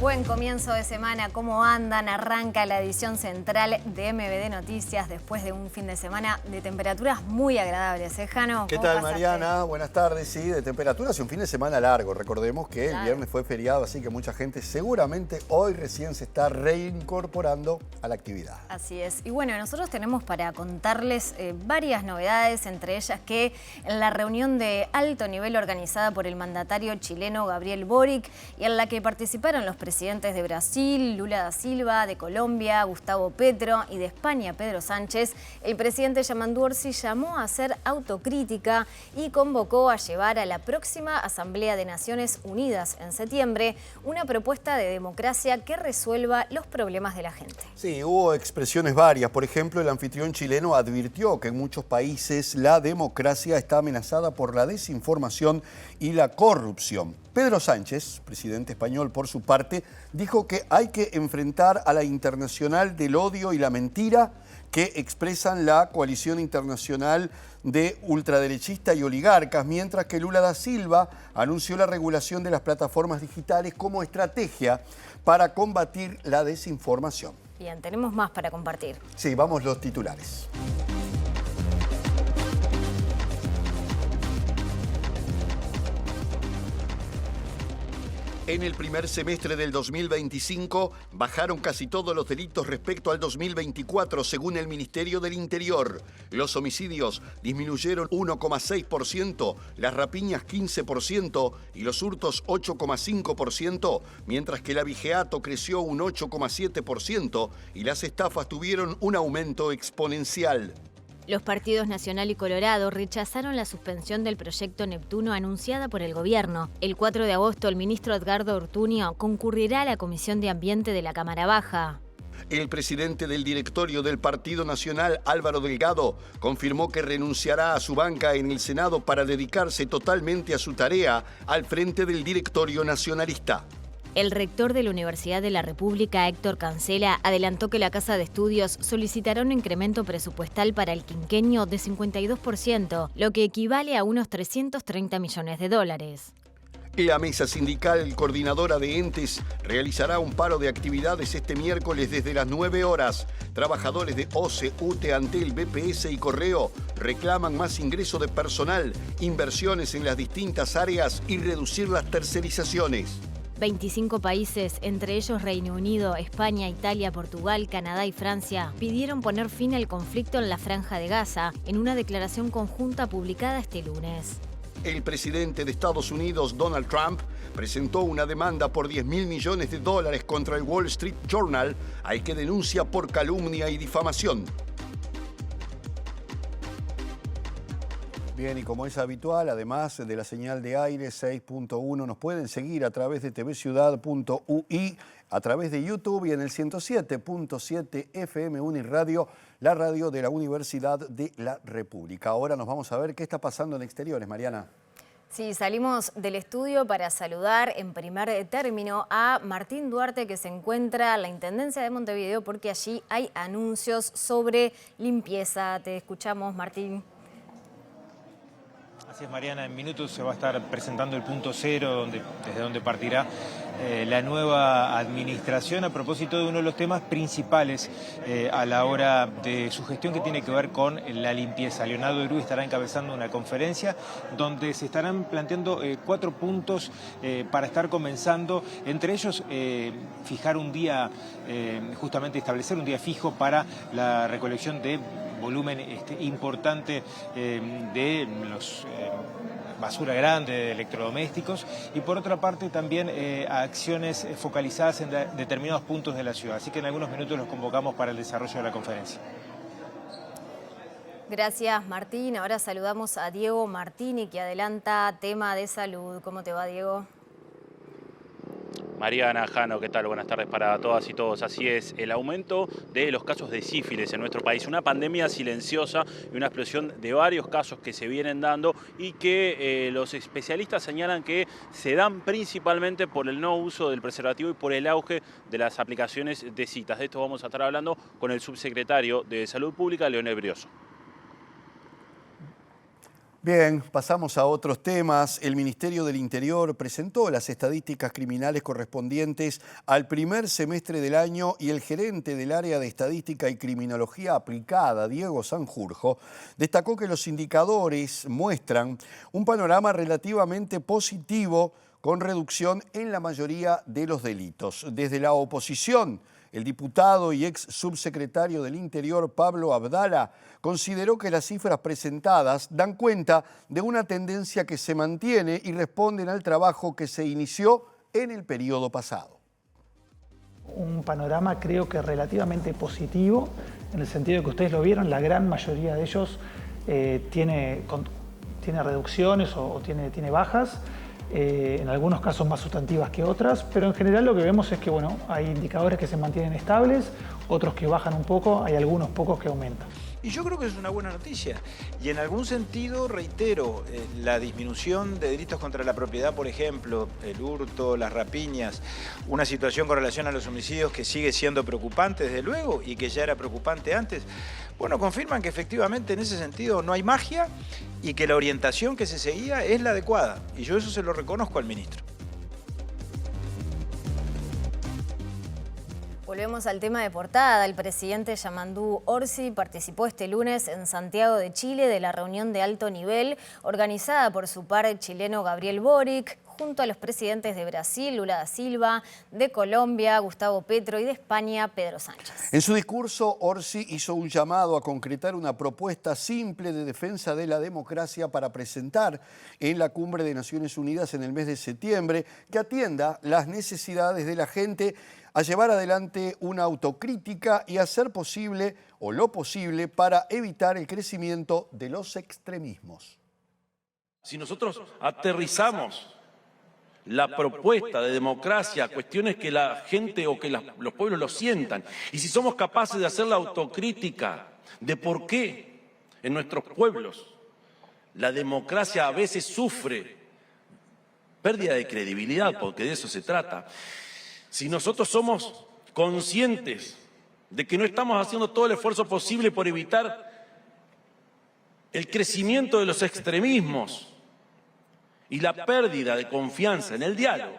Buen comienzo de semana, ¿cómo andan? Arranca la edición central de MBD Noticias después de un fin de semana de temperaturas muy agradables, ¿eh, Jano? ¿Qué tal, Mariana? Buenas tardes, sí, de temperaturas y un fin de semana largo. Recordemos que el viernes fue feriado, así que mucha gente seguramente hoy recién se está reincorporando a la actividad. Así es. Y bueno, nosotros tenemos para contarles varias novedades, entre ellas que en la reunión de alto nivel organizada por el mandatario chileno Gabriel Boric y en la que participaron los presidentes de Brasil, Lula da Silva, de Colombia, Gustavo Petro, y de España, Pedro Sánchez, el presidente Yamandu Orsi llamó a hacer autocrítica y convocó a llevar a la próxima Asamblea de Naciones Unidas en septiembre una propuesta de democracia que resuelva los problemas de la gente. Sí, hubo expresiones varias. Por ejemplo, el anfitrión chileno advirtió que en muchos países la democracia está amenazada por la desinformación y la corrupción. Pedro Sánchez, presidente español por su parte, dijo que hay que enfrentar a la internacional del odio y la mentira que expresan la coalición internacional de ultraderechistas y oligarcas, mientras que Lula da Silva anunció la regulación de las plataformas digitales como estrategia para combatir la desinformación. Bien, tenemos más para compartir. Sí, vamos los titulares. En el primer semestre del 2025 bajaron casi todos los delitos respecto al 2024, según el Ministerio del Interior. Los homicidios disminuyeron 1,6%, las rapiñas 15% y los hurtos 8,5%, mientras que el abigeato creció un 8,7% y las estafas tuvieron un aumento exponencial. Los partidos Nacional y Colorado rechazaron la suspensión del proyecto Neptuno anunciada por el gobierno. El 4 de agosto, el ministro Edgardo Ortuño concurrirá a la Comisión de Ambiente de la Cámara Baja. El presidente del directorio del Partido Nacional, Álvaro Delgado, confirmó que renunciará a su banca en el Senado para dedicarse totalmente a su tarea al frente del directorio nacionalista. El rector de la Universidad de la República, Héctor Cancela, adelantó que la Casa de Estudios solicitará un incremento presupuestal para el quinquenio de 52%, lo que equivale a unos 330 millones de dólares. La mesa sindical coordinadora de entes realizará un paro de actividades este miércoles desde las 9 horas. Trabajadores de OCE, UTE, Antel, BPS y Correo reclaman más ingreso de personal, inversiones en las distintas áreas y reducir las tercerizaciones. 25 países, entre ellos Reino Unido, España, Italia, Portugal, Canadá y Francia, pidieron poner fin al conflicto en la Franja de Gaza en una declaración conjunta publicada este lunes. El presidente de Estados Unidos, Donald Trump, presentó una demanda por $10.000 millones contra el Wall Street Journal, al que denuncia por calumnia y difamación. Bien, y como es habitual, además de la señal de aire 6.1, nos pueden seguir a través de tvciudad.ui, a través de YouTube y en el 107.7 FM Uniradio, la radio de la Universidad de la República. Ahora nos vamos a ver qué está pasando en exteriores, Mariana. Sí, salimos del estudio para saludar en primer término a Martín Duarte, que se encuentra en la Intendencia de Montevideo, porque allí hay anuncios sobre limpieza. Te escuchamos, Martín. Así es, Mariana, en minutos se va a estar presentando el punto cero, desde donde partirá la nueva administración, a propósito de uno de los temas principales a la hora de su gestión, que tiene que ver con la limpieza. Leonardo Erui estará encabezando una conferencia donde se estarán planteando 4 puntos para estar comenzando, entre ellos fijar un día, justamente establecer un día fijo para la recolección de volumen importante de los basura grande de electrodomésticos, y por otra parte también acciones focalizadas en determinados puntos de la ciudad. Así que en algunos minutos los convocamos para el desarrollo de la conferencia. Gracias, Martín. Ahora saludamos a Diego Martini, que adelanta tema de salud. ¿Cómo te va, Diego? Mariana, Jano, ¿qué tal? Buenas tardes para todas y todos. Así es, el aumento de los casos de sífilis en nuestro país, una pandemia silenciosa y una explosión de varios casos que se vienen dando y que los especialistas señalan que se dan principalmente por el no uso del preservativo y por el auge de las aplicaciones de citas. De esto vamos a estar hablando con el subsecretario de Salud Pública, Leonel Brioso. Bien, pasamos a otros temas. El Ministerio del Interior presentó las estadísticas criminales correspondientes al primer semestre del año y el gerente del área de estadística y criminología aplicada, Diego Sanjurjo, destacó que los indicadores muestran un panorama relativamente positivo con reducción en la mayoría de los delitos. Desde la oposición, el diputado y ex subsecretario del Interior, Pablo Abdala, consideró que las cifras presentadas dan cuenta de una tendencia que se mantiene y responden al trabajo que se inició en el periodo pasado. Un panorama creo que relativamente positivo, en el sentido de que ustedes lo vieron, la gran mayoría de ellos tiene reducciones o tiene bajas. En algunos casos más sustantivas que otras, pero en general lo que vemos es que bueno, hay indicadores que se mantienen estables, otros que bajan un poco, hay algunos pocos que aumentan. Y yo creo que es una buena noticia. Y en algún sentido, reitero, la disminución de delitos contra la propiedad, por ejemplo, el hurto, las rapiñas, una situación con relación a los homicidios que sigue siendo preocupante, desde luego, y que ya era preocupante antes, bueno, confirman que efectivamente en ese sentido no hay magia y que la orientación que se seguía es la adecuada. Y yo eso se lo reconozco al ministro. Volvemos al tema de portada. El presidente Yamandú Orsi participó este lunes en Santiago de Chile de la reunión de alto nivel organizada por su par chileno Gabriel Boric, junto a los presidentes de Brasil, Lula da Silva, de Colombia, Gustavo Petro, y de España, Pedro Sánchez. En su discurso, Orsi hizo un llamado a concretar una propuesta simple de defensa de la democracia para presentar en la Cumbre de Naciones Unidas en el mes de septiembre, que atienda las necesidades de la gente, a llevar adelante una autocrítica y hacer posible o lo posible para evitar el crecimiento de los extremismos. Si nosotros aterrizamos la propuesta de democracia, cuestiones que la gente o que los pueblos lo sientan, y si somos capaces de hacer la autocrítica de por qué en nuestros pueblos la democracia a veces sufre pérdida de credibilidad, porque de eso se trata. Si nosotros somos conscientes de que no estamos haciendo todo el esfuerzo posible por evitar el crecimiento de los extremismos y la pérdida de confianza en el diálogo,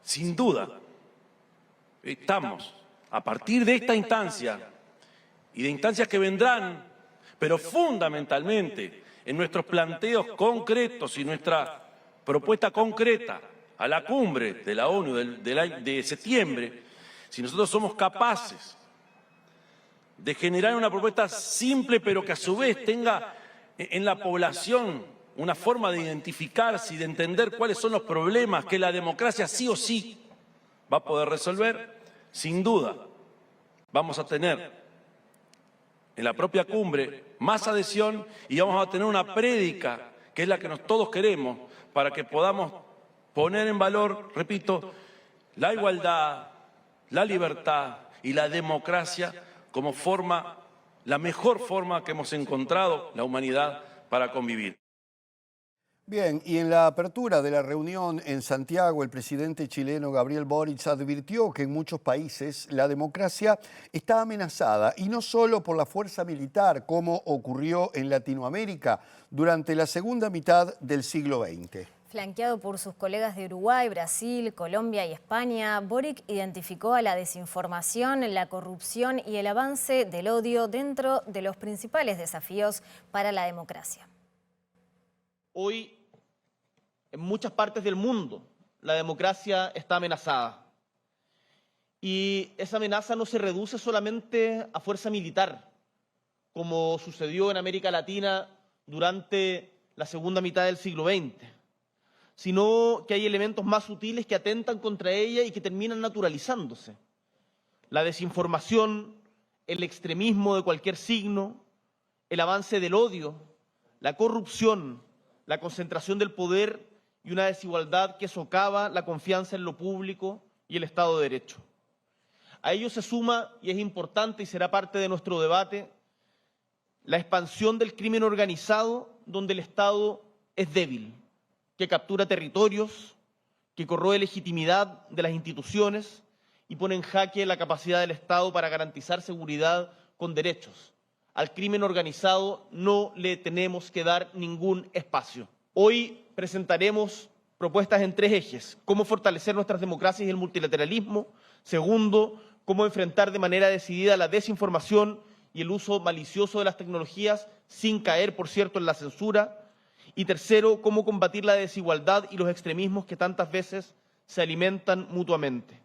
sin duda estamos, a partir de esta instancia y de instancias que vendrán, pero fundamentalmente en nuestros planteos concretos y nuestra propuesta concreta a la cumbre de la ONU de septiembre, si nosotros somos capaces de generar una propuesta simple, pero que a su vez tenga en la población una forma de identificarse y de entender cuáles son los problemas que la democracia sí o sí va a poder resolver, sin duda vamos a tener en la propia cumbre más adhesión y vamos a tener una prédica que es la que todos queremos para que podamos poner en valor, repito, la igualdad, la libertad y la democracia como la mejor forma que hemos encontrado la humanidad para convivir. Bien, y en la apertura de la reunión en Santiago, el presidente chileno Gabriel Boric advirtió que en muchos países la democracia está amenazada, y no solo por la fuerza militar, como ocurrió en Latinoamérica durante la segunda mitad del siglo XX. Flanqueado por sus colegas de Uruguay, Brasil, Colombia y España, Boric identificó a la desinformación, la corrupción y el avance del odio dentro de los principales desafíos para la democracia. Hoy, en muchas partes del mundo, la democracia está amenazada. Y esa amenaza no se reduce solamente a fuerza militar, como sucedió en América Latina durante la segunda mitad del siglo XX, sino que hay elementos más sutiles que atentan contra ella y que terminan naturalizándose. La desinformación, el extremismo de cualquier signo, el avance del odio, la corrupción, la concentración del poder y una desigualdad que socava la confianza en lo público y el Estado de Derecho. A ello se suma, y es importante y será parte de nuestro debate, la expansión del crimen organizado, donde el Estado es débil, que captura territorios, que corroe legitimidad de las instituciones y pone en jaque la capacidad del Estado para garantizar seguridad con derechos, al crimen organizado no le tenemos que dar ningún espacio. Hoy presentaremos propuestas en 3 ejes: cómo fortalecer nuestras democracias y el multilateralismo; segundo, cómo enfrentar de manera decidida la desinformación y el uso malicioso de las tecnologías sin caer, por cierto, en la censura; y tercero, cómo combatir la desigualdad y los extremismos que tantas veces se alimentan mutuamente.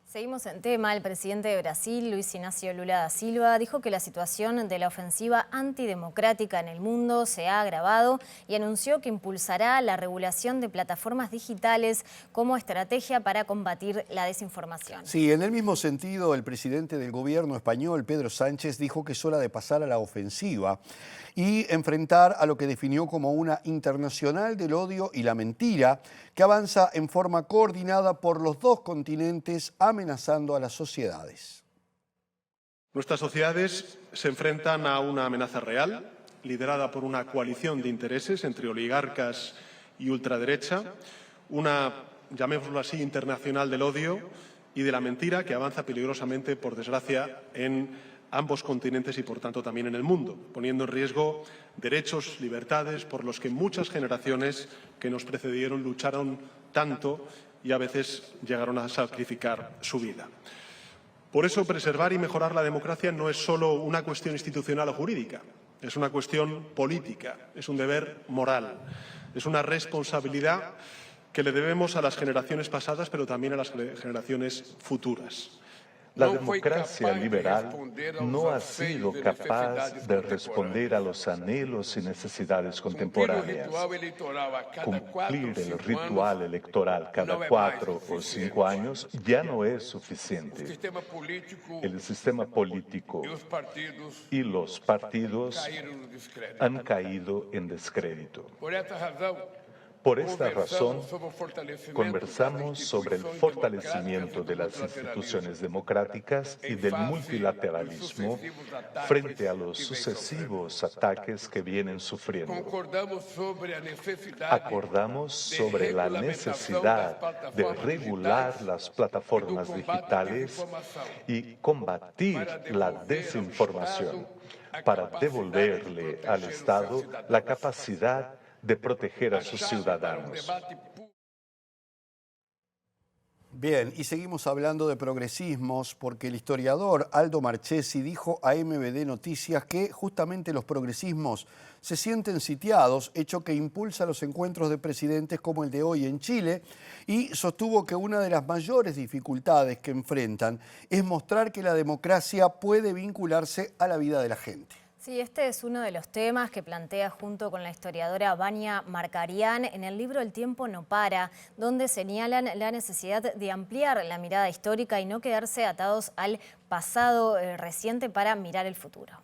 Seguimos en tema. El presidente de Brasil, Luis Inácio Lula da Silva, dijo que la situación de la ofensiva antidemocrática en el mundo se ha agravado y anunció que impulsará la regulación de plataformas digitales como estrategia para combatir la desinformación. Sí, en el mismo sentido, el presidente del gobierno español, Pedro Sánchez, dijo que es hora de pasar a la ofensiva y enfrentar a lo que definió como una internacional del odio y la mentira que avanza en forma coordinada por los 2 continentes, amenazando a las sociedades. Nuestras sociedades se enfrentan a una amenaza real, liderada por una coalición de intereses entre oligarcas y ultraderecha, una, llamémoslo así, internacional del odio y de la mentira que avanza peligrosamente, por desgracia, en ambos continentes y, por tanto, también en el mundo, poniendo en riesgo derechos, libertades por los que muchas generaciones que nos precedieron lucharon tanto y a veces llegaron a sacrificar su vida. Por eso, preservar y mejorar la democracia no es solo una cuestión institucional o jurídica, es una cuestión política, es un deber moral, es una responsabilidad que le debemos a las generaciones pasadas, pero también a las generaciones futuras. La democracia liberal no ha sido capaz de responder a los anhelos y necesidades contemporáneas. Cumplir el ritual electoral cada 4 o 5 años ya no es suficiente. El sistema político y los partidos han caído en descrédito. Por esta razón, conversamos sobre el fortalecimiento de las instituciones democráticas y del multilateralismo frente a los sucesivos ataques que vienen sufriendo. Acordamos sobre la necesidad de regular las plataformas digitales y combatir la desinformación para devolverle al Estado la capacidad de proteger a sus ciudadanos. Bien, y seguimos hablando de progresismos porque el historiador Aldo Marchesi dijo a MBD Noticias que justamente los progresismos se sienten sitiados, hecho que impulsa los encuentros de presidentes como el de hoy en Chile, y sostuvo que una de las mayores dificultades que enfrentan es mostrar que la democracia puede vincularse a la vida de la gente. Sí, este es uno de los temas que plantea junto con la historiadora Vania Markarian en el libro El tiempo no para, donde señalan la necesidad de ampliar la mirada histórica y no quedarse atados al pasado reciente para mirar el futuro.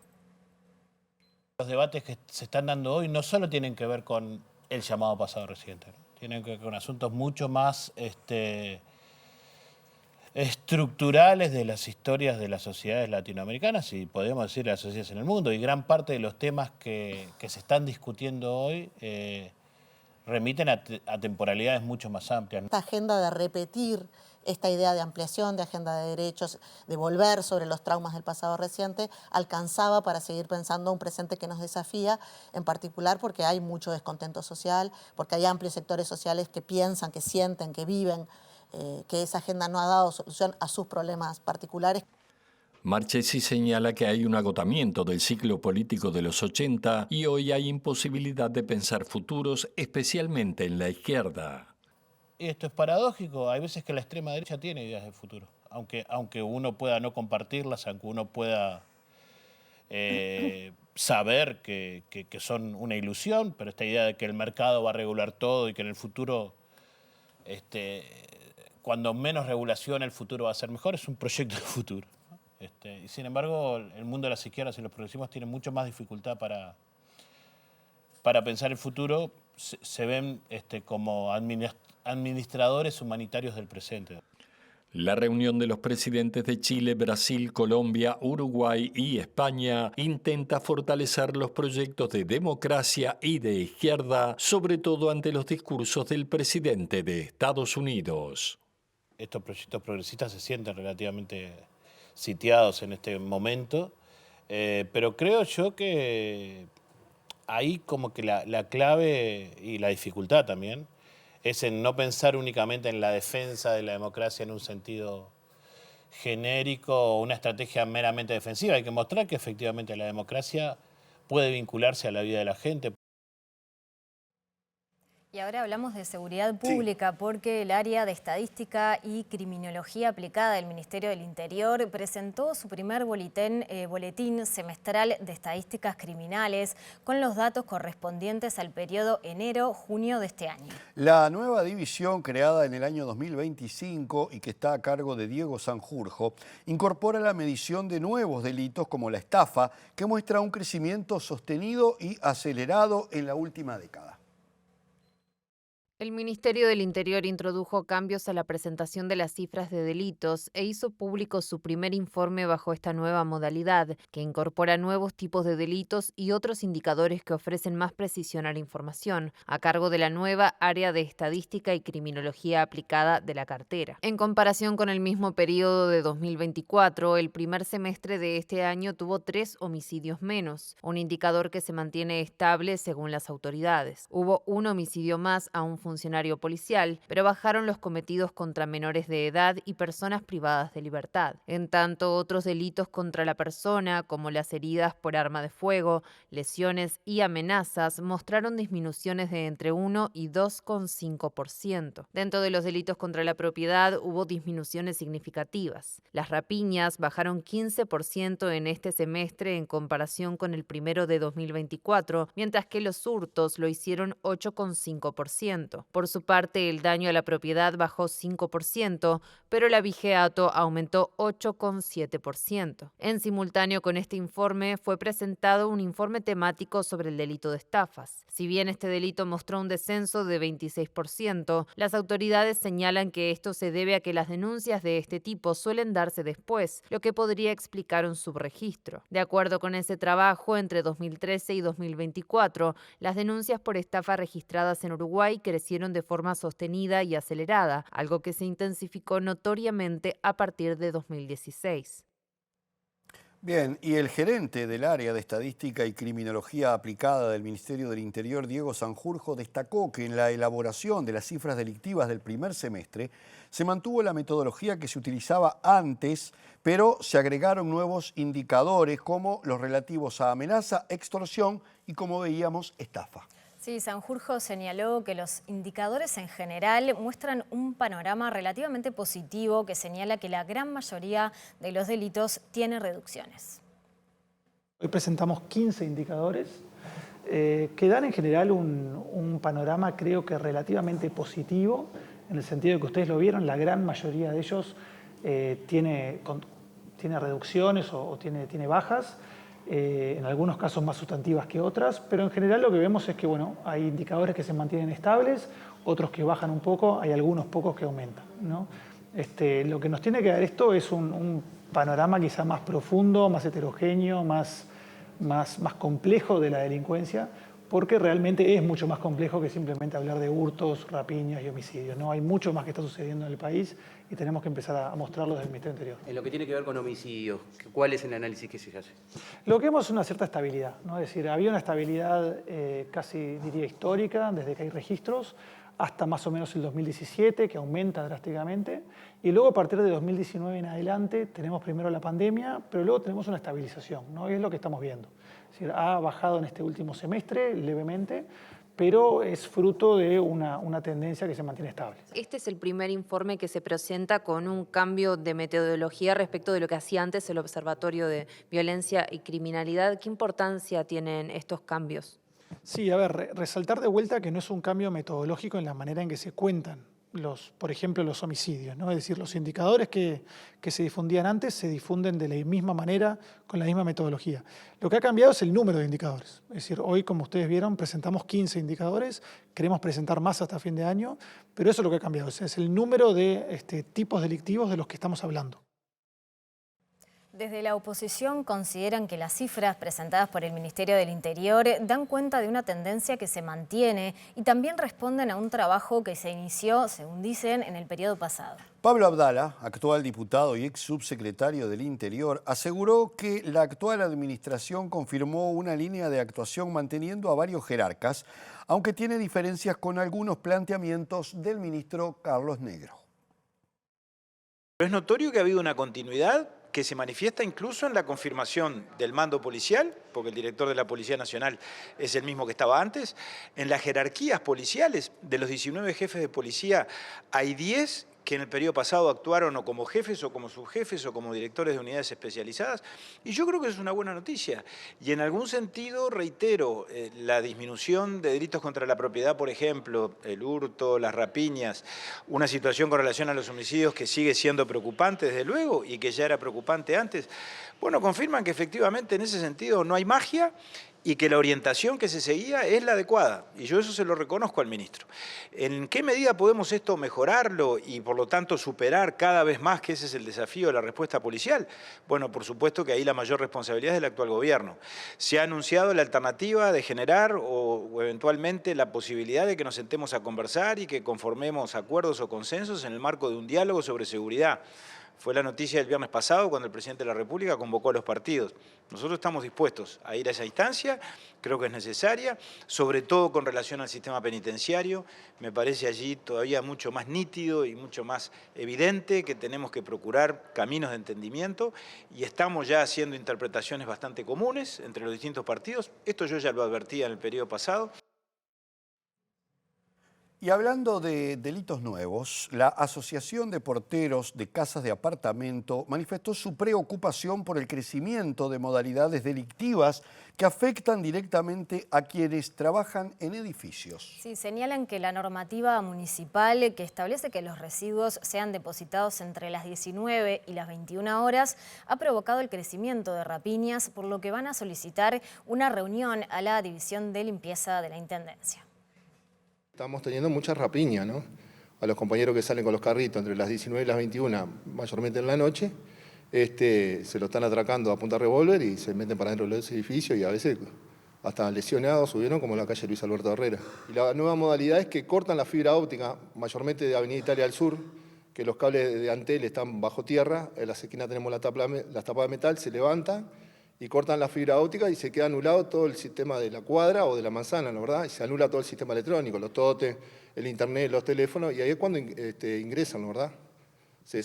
Los debates que se están dando hoy no solo tienen que ver con el llamado pasado reciente, ¿no? Tienen que ver con asuntos mucho más estructurales de las historias de las sociedades latinoamericanas y podemos decir las sociedades en el mundo. Y gran parte de los temas que se están discutiendo hoy remiten a temporalidades mucho más amplias. Esta agenda de repetir esta idea de ampliación, de agenda de derechos, de volver sobre los traumas del pasado reciente, alcanzaba para seguir pensando un presente que nos desafía, en particular porque hay mucho descontento social, porque hay amplios sectores sociales que piensan, que sienten, que viven, que esa agenda no ha dado solución a sus problemas particulares. Marchesi señala que hay un agotamiento del ciclo político de los 80 y hoy hay imposibilidad de pensar futuros, especialmente en la izquierda. Y esto es paradójico, hay veces que la extrema derecha tiene ideas de futuro, aunque uno pueda no compartirlas, aunque uno pueda saber que son una ilusión, pero esta idea de que el mercado va a regular todo y que en el futuro cuando menos regulación el futuro va a ser mejor, es un proyecto de futuro. Y sin embargo, el mundo de las izquierdas y los progresismos tienen mucho más dificultad para pensar el futuro, se ven como administradores humanitarios del presente. La reunión de los presidentes de Chile, Brasil, Colombia, Uruguay y España intenta fortalecer los proyectos de democracia y de izquierda, sobre todo ante los discursos del presidente de Estados Unidos. Estos proyectos progresistas se sienten relativamente sitiados en este momento Pero creo yo que ahí como que la clave y la dificultad también es en no pensar únicamente en la defensa de la democracia en un sentido genérico o una estrategia meramente defensiva. Hay que mostrar que efectivamente la democracia puede vincularse a la vida de la gente. Y ahora hablamos de seguridad pública porque el área de estadística y criminología aplicada del Ministerio del Interior presentó su primer boletín semestral de estadísticas criminales con los datos correspondientes al periodo enero-junio de este año. La nueva división creada en el año 2025 y que está a cargo de Diego Sanjurjo incorpora la medición de nuevos delitos como la estafa, que muestra un crecimiento sostenido y acelerado en la última década. El Ministerio del Interior introdujo cambios a la presentación de las cifras de delitos e hizo público su primer informe bajo esta nueva modalidad, que incorpora nuevos tipos de delitos y otros indicadores que ofrecen más precisión a la información, a cargo de la nueva área de estadística y criminología aplicada de la cartera. En comparación con el mismo periodo de 2024, el primer semestre de este año tuvo 3 homicidios menos, un indicador que se mantiene estable según las autoridades. Hubo un homicidio más a un funcionario policial, pero bajaron los cometidos contra menores de edad y personas privadas de libertad. En tanto, otros delitos contra la persona, como las heridas por arma de fuego, lesiones y amenazas, mostraron disminuciones de entre 1 y 2,5%. Dentro de los delitos contra la propiedad hubo disminuciones significativas. Las rapiñas bajaron 15% en este semestre en comparación con el primero de 2024, mientras que los hurtos lo hicieron 8,5%. Por su parte, el daño a la propiedad bajó 5%, pero el abigeato aumentó 8,7%. En simultáneo con este informe, fue presentado un informe temático sobre el delito de estafas. Si bien este delito mostró un descenso de 26%, las autoridades señalan que esto se debe a que las denuncias de este tipo suelen darse después, lo que podría explicar un subregistro. De acuerdo con ese trabajo, entre 2013 y 2024, las denuncias por estafa registradas en Uruguay crecieron de forma sostenida y acelerada, algo que se intensificó notoriamente a partir de 2016. Bien, y el gerente del área de estadística y criminología aplicada del Ministerio del Interior, Diego Sanjurjo, destacó que en la elaboración de las cifras delictivas del primer semestre se mantuvo la metodología que se utilizaba antes, pero se agregaron nuevos indicadores como los relativos a amenaza, extorsión y, como veíamos, estafa. Sí, Sanjurjo señaló que los indicadores en general muestran un panorama relativamente positivo que señala que la gran mayoría de los delitos tiene reducciones. Hoy presentamos 15 indicadores que dan en general un panorama, creo que relativamente positivo, en el sentido de que ustedes lo vieron, la gran mayoría de ellos tiene reducciones o tiene bajas. En algunos casos más sustantivas que otras, pero en general lo que vemos es que bueno, hay indicadores que se mantienen estables, otros que bajan un poco, hay algunos pocos que aumentan, ¿no? Lo que nos tiene que dar esto es un panorama quizá más profundo, más heterogéneo, más complejo de la delincuencia, porque realmente es mucho más complejo que simplemente hablar de hurtos, rapiñas y homicidios, ¿no? Hay mucho más que está sucediendo en el país y tenemos que empezar a mostrarlo desde el Ministerio del Interior. En lo que tiene que ver con homicidios, ¿cuál es el análisis que se hace? Lo que vemos es una cierta estabilidad, ¿no? Es decir, había una estabilidad casi diría histórica desde que hay registros hasta más o menos el 2017, que aumenta drásticamente, y luego a partir de 2019 en adelante tenemos primero la pandemia, pero luego tenemos una estabilización, ¿no? Y es lo que estamos viendo. Es decir, ha bajado en este último semestre levemente, pero es fruto de una tendencia que se mantiene estable. Este es el primer informe que se presenta con un cambio de metodología respecto de lo que hacía antes el Observatorio de Violencia y Criminalidad. ¿Qué importancia tienen estos cambios? Sí, a ver, resaltar de vuelta que no es un cambio metodológico en la manera en que se cuentan por ejemplo, los homicidios, ¿no? Es decir, los indicadores que se difundían antes se difunden de la misma manera, con la misma metodología. Lo que ha cambiado es el número de indicadores. Es decir, hoy, como ustedes vieron, presentamos 15 indicadores, queremos presentar más hasta fin de año, pero eso es lo que ha cambiado, es el número de tipos delictivos de los que estamos hablando. Desde la oposición consideran que las cifras presentadas por el Ministerio del Interior dan cuenta de una tendencia que se mantiene y también responden a un trabajo que se inició, según dicen, en el periodo pasado. Pablo Abdala, actual diputado y ex subsecretario del Interior, aseguró que la actual administración confirmó una línea de actuación manteniendo a varios jerarcas, aunque tiene diferencias con algunos planteamientos del ministro Carlos Negro. Es notorio que ha habido una continuidad que se manifiesta incluso en la confirmación del mando policial, porque el director de la Policía Nacional es el mismo que estaba antes. En las jerarquías policiales, de los 19 jefes de policía, hay 10 que en el periodo pasado actuaron o como jefes o como subjefes o como directores de unidades especializadas, y yo creo que eso es una buena noticia. Y en algún sentido, reitero, la disminución de delitos contra la propiedad, por ejemplo, el hurto, las rapiñas, una situación con relación a los homicidios que sigue siendo preocupante desde luego y que ya era preocupante antes, bueno, confirman que efectivamente en ese sentido no hay magia y que la orientación que se seguía es la adecuada. Y yo eso se lo reconozco al ministro. ¿En qué medida podemos esto mejorarlo y por lo tanto superar cada vez más que ese es el desafío de la respuesta policial? Bueno, por supuesto que ahí la mayor responsabilidad es del actual gobierno. Se ha anunciado la alternativa de generar o eventualmente la posibilidad de que nos sentemos a conversar y que conformemos acuerdos o consensos en el marco de un diálogo sobre seguridad. Fue la noticia del viernes pasado cuando el presidente de la República convocó a los partidos. Nosotros estamos dispuestos a ir a esa instancia, creo que es necesaria, sobre todo con relación al sistema penitenciario. Me parece allí todavía mucho más nítido y mucho más evidente que tenemos que procurar caminos de entendimiento y estamos ya haciendo interpretaciones bastante comunes entre los distintos partidos. Esto yo ya lo advertía en el periodo pasado. Y hablando de delitos nuevos, la Asociación de Porteros de Casas de Apartamento manifestó su preocupación por el crecimiento de modalidades delictivas que afectan directamente a quienes trabajan en edificios. Sí, señalan que la normativa municipal que establece que los residuos sean depositados entre las 19 y las 21 horas ha provocado el crecimiento de rapiñas, por lo que van a solicitar una reunión a la División de Limpieza de la Intendencia. Estamos teniendo mucha rapiña, ¿no? A los compañeros que salen con los carritos entre las 19 y las 21, mayormente en la noche, se lo están atracando a punta revólver y se meten para dentro de los edificios y a veces hasta lesionados subieron como en la calle Luis Alberto Herrera. Y la nueva modalidad es que cortan la fibra óptica, mayormente de Avenida Italia al sur, que los cables de Antel están bajo tierra, en las esquinas tenemos las tapas de metal, se levantan y cortan la fibra óptica y se queda anulado todo el sistema de la cuadra o de la manzana, ¿no, verdad? Y se anula todo el sistema electrónico, los totes, el internet, los teléfonos, y ahí es cuando ingresan, ¿no, verdad? ¿Se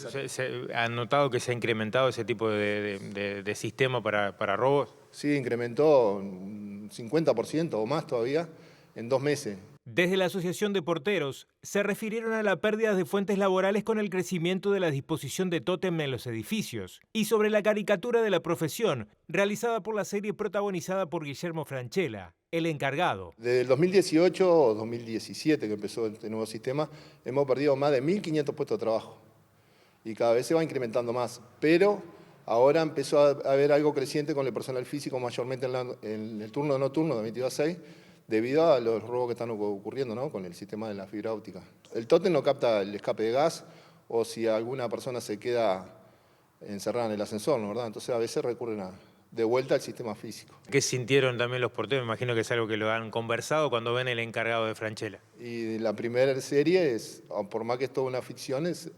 ha notado que se ha incrementado ese tipo de sistema para robos? Sí, incrementó un 50% o más todavía en 2 meses. Desde la Asociación de Porteros se refirieron a la pérdida de fuentes laborales con el crecimiento de la disposición de tótem en los edificios y sobre la caricatura de la profesión realizada por la serie protagonizada por Guillermo Francella, El Encargado. Desde el 2018 o 2017 que empezó este nuevo sistema, hemos perdido más de 1.500 puestos de trabajo y cada vez se va incrementando más, pero ahora empezó a haber algo creciente con el personal físico, mayormente en el turno nocturno de 22 a 6, debido a los robos que están ocurriendo, ¿no? Con el sistema de la fibra óptica. El tótem no capta el escape de gas o si alguna persona se queda encerrada en el ascensor, ¿no, verdad? Entonces a veces recurren de vuelta al sistema físico. ¿Qué sintieron también los porteros? Me imagino que es algo que lo han conversado cuando ven El Encargado de Francella. Y la primera serie, por más que es toda una ficción, es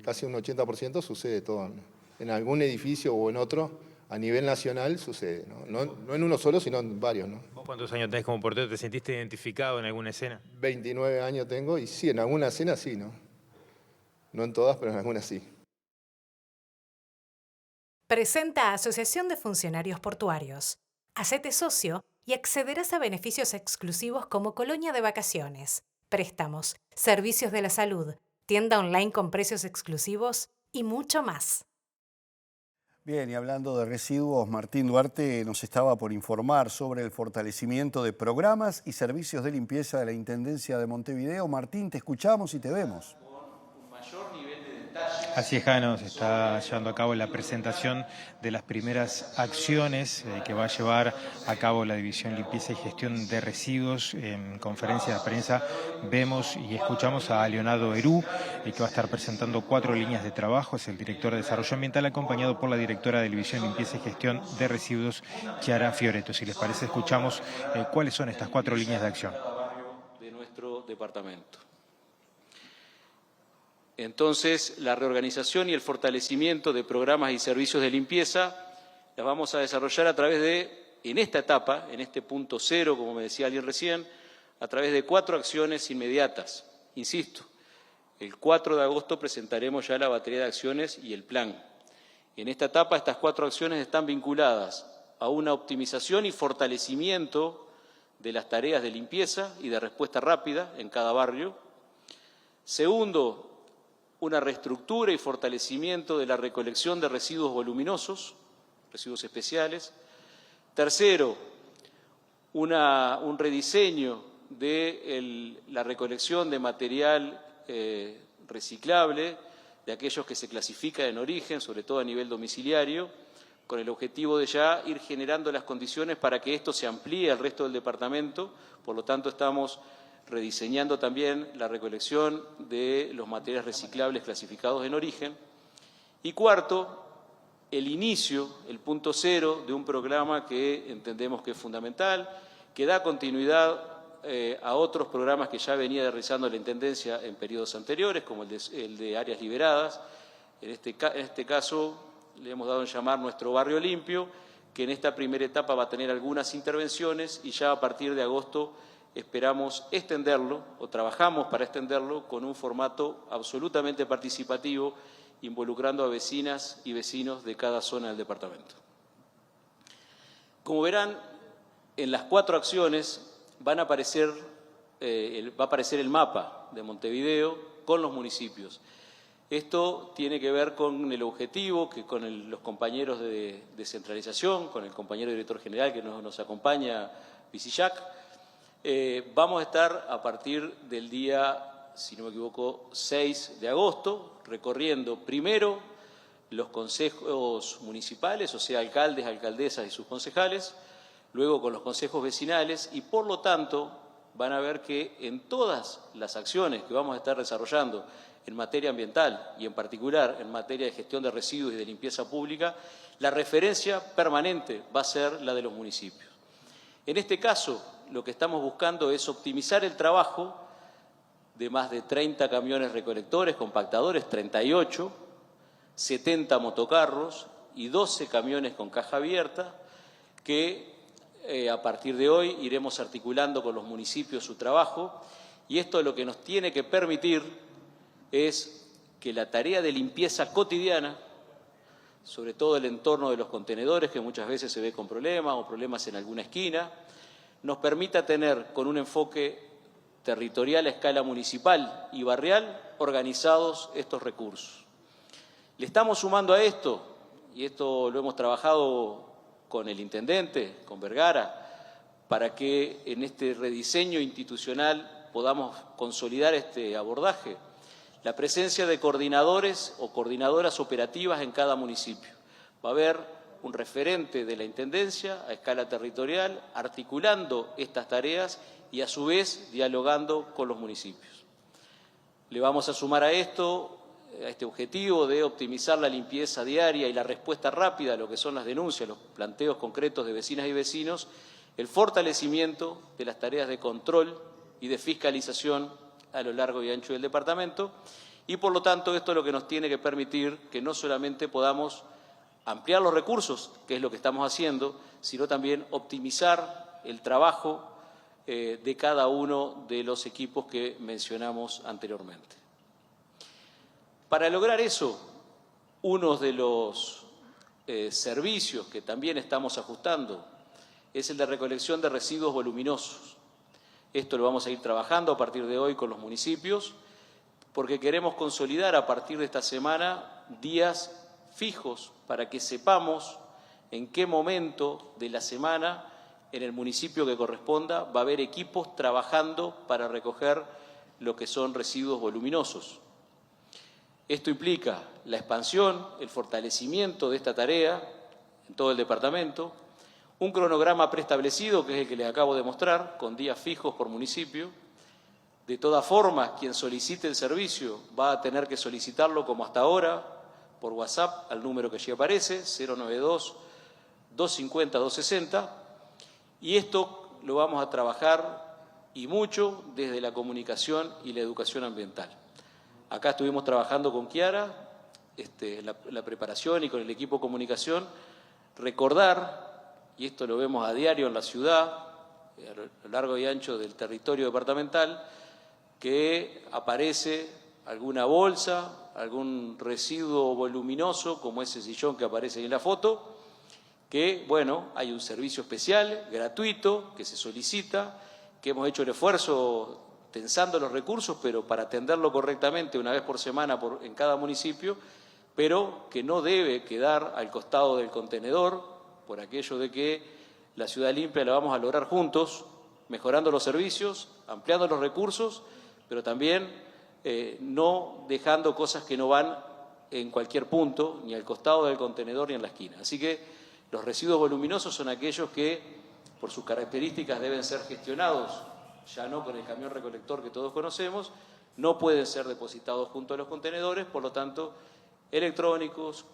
casi un 80% sucede todo, ¿no? En algún edificio o en otro. A nivel nacional sucede, ¿no? No en uno solo, sino en varios, ¿no? ¿Vos cuántos años tenés como portero? ¿Te sentiste identificado en alguna escena? 29 años tengo y sí, en alguna escena sí, ¿no? No en todas, pero en algunas sí. Presenta Asociación de Funcionarios Portuarios. Hacete socio y accederás a beneficios exclusivos como colonia de vacaciones, préstamos, servicios de la salud, tienda online con precios exclusivos y mucho más. Bien, y hablando de residuos, Martín Duarte nos estaba por informar sobre el fortalecimiento de programas y servicios de limpieza de la Intendencia de Montevideo. Martín, te escuchamos y te vemos. Con un mayor nivel de detalle Así es, Jano, se está llevando a cabo la presentación de las primeras acciones que va a llevar a cabo la División Limpieza y Gestión de Residuos. En conferencia de prensa vemos y escuchamos a Leonardo Herú, que va a estar presentando 4 líneas de trabajo. Es el director de Desarrollo Ambiental, acompañado por la directora de División Limpieza y Gestión de Residuos, Chiara Fioretto. Si les parece, escuchamos cuáles son estas 4 líneas de acción. De nuestro departamento. Entonces, la reorganización y el fortalecimiento de programas y servicios de limpieza las vamos a desarrollar a través de, en esta etapa, en este punto cero, como me decía alguien recién, a través de 4 acciones inmediatas. Insisto, el 4 de agosto presentaremos ya la batería de acciones y el plan. En esta etapa, estas 4 acciones están vinculadas a una optimización y fortalecimiento de las tareas de limpieza y de respuesta rápida en cada barrio. Segundo, una reestructura y fortalecimiento de la recolección de residuos voluminosos, residuos especiales. Tercero, un rediseño de la recolección de material reciclable, de aquellos que se clasifican en origen, sobre todo a nivel domiciliario, con el objetivo de ya ir generando las condiciones para que esto se amplíe al resto del departamento. Por lo tanto, estamos rediseñando también la recolección de los materiales reciclables clasificados en origen. Y cuarto, el inicio, el punto cero de un programa que entendemos que es fundamental, que da continuidad a otros programas que ya venía realizando la Intendencia en periodos anteriores, como el de áreas liberadas. En este caso le hemos dado en llamar Nuestro Barrio Limpio, que en esta primera etapa va a tener algunas intervenciones y ya a partir de agosto esperamos extenderlo, o trabajamos para extenderlo, con un formato absolutamente participativo, involucrando a vecinas y vecinos de cada zona del departamento. Como verán, en las 4 acciones va a aparecer el mapa de Montevideo con los municipios. Esto tiene que ver con el objetivo que con los compañeros de descentralización, con el compañero director general que nos acompaña, Visillac. Vamos a estar a partir del día, si no me equivoco, 6 de agosto, recorriendo primero los consejos municipales, o sea, alcaldes, alcaldesas y sus concejales, luego con los consejos vecinales y, por lo tanto, van a ver que en todas las acciones que vamos a estar desarrollando en materia ambiental y en particular en materia de gestión de residuos y de limpieza pública, la referencia permanente va a ser la de los municipios. En este caso, lo que estamos buscando es optimizar el trabajo de más de 30 camiones recolectores, compactadores, 38, 70 motocarros y 12 camiones con caja abierta, que a partir de hoy iremos articulando con los municipios su trabajo, y esto lo que nos tiene que permitir es que la tarea de limpieza cotidiana, sobre todo el entorno de los contenedores, que muchas veces se ve con problemas o problemas en alguna esquina, nos permita tener con un enfoque territorial a escala municipal y barrial organizados estos recursos. Le estamos sumando a esto, y esto lo hemos trabajado con el intendente, con Vergara, para que en este rediseño institucional podamos consolidar este abordaje, la presencia de coordinadores o coordinadoras operativas en cada municipio. Va a haber un referente de la Intendencia a escala territorial, articulando estas tareas y a su vez dialogando con los municipios. Le vamos a sumar a esto, a este objetivo de optimizar la limpieza diaria y la respuesta rápida a lo que son las denuncias, los planteos concretos de vecinas y vecinos, el fortalecimiento de las tareas de control y de fiscalización a lo largo y ancho del departamento, y por lo tanto esto es lo que nos tiene que permitir que no solamente podamos ampliar los recursos, que es lo que estamos haciendo, sino también optimizar el trabajo de cada uno de los equipos que mencionamos anteriormente. Para lograr eso, uno de los servicios que también estamos ajustando es el de recolección de residuos voluminosos. Esto lo vamos a ir trabajando a partir de hoy con los municipios, porque queremos consolidar a partir de esta semana días fijos para que sepamos en qué momento de la semana en el municipio que corresponda va a haber equipos trabajando para recoger lo que son residuos voluminosos. Esto implica la expansión, el fortalecimiento de esta tarea en todo el departamento, un cronograma preestablecido, que es el que les acabo de mostrar, con días fijos por municipio. De todas formas, quien solicite el servicio va a tener que solicitarlo como hasta ahora, por WhatsApp, al número que allí aparece, 092-250-260, y esto lo vamos a trabajar y mucho desde la comunicación y la educación ambiental. Acá estuvimos trabajando con Kiara, la preparación y con el equipo de comunicación, recordar, y esto lo vemos a diario en la ciudad, a lo largo y ancho del territorio departamental, que aparece alguna bolsa, algún residuo voluminoso, como ese sillón que aparece ahí en la foto, que, bueno, hay un servicio especial, gratuito, que se solicita, que hemos hecho el esfuerzo tensando los recursos, pero para atenderlo correctamente una vez por semana en cada municipio, pero que no debe quedar al costado del contenedor, por aquello de que la ciudad limpia la vamos a lograr juntos, mejorando los servicios, ampliando los recursos, pero también no dejando cosas que no van en cualquier punto, ni al costado del contenedor ni en la esquina. Así que los residuos voluminosos son aquellos que, por sus características, deben ser gestionados, ya no con el camión recolector que todos conocemos, no pueden ser depositados junto a los contenedores, por lo tanto, electrodomésticos,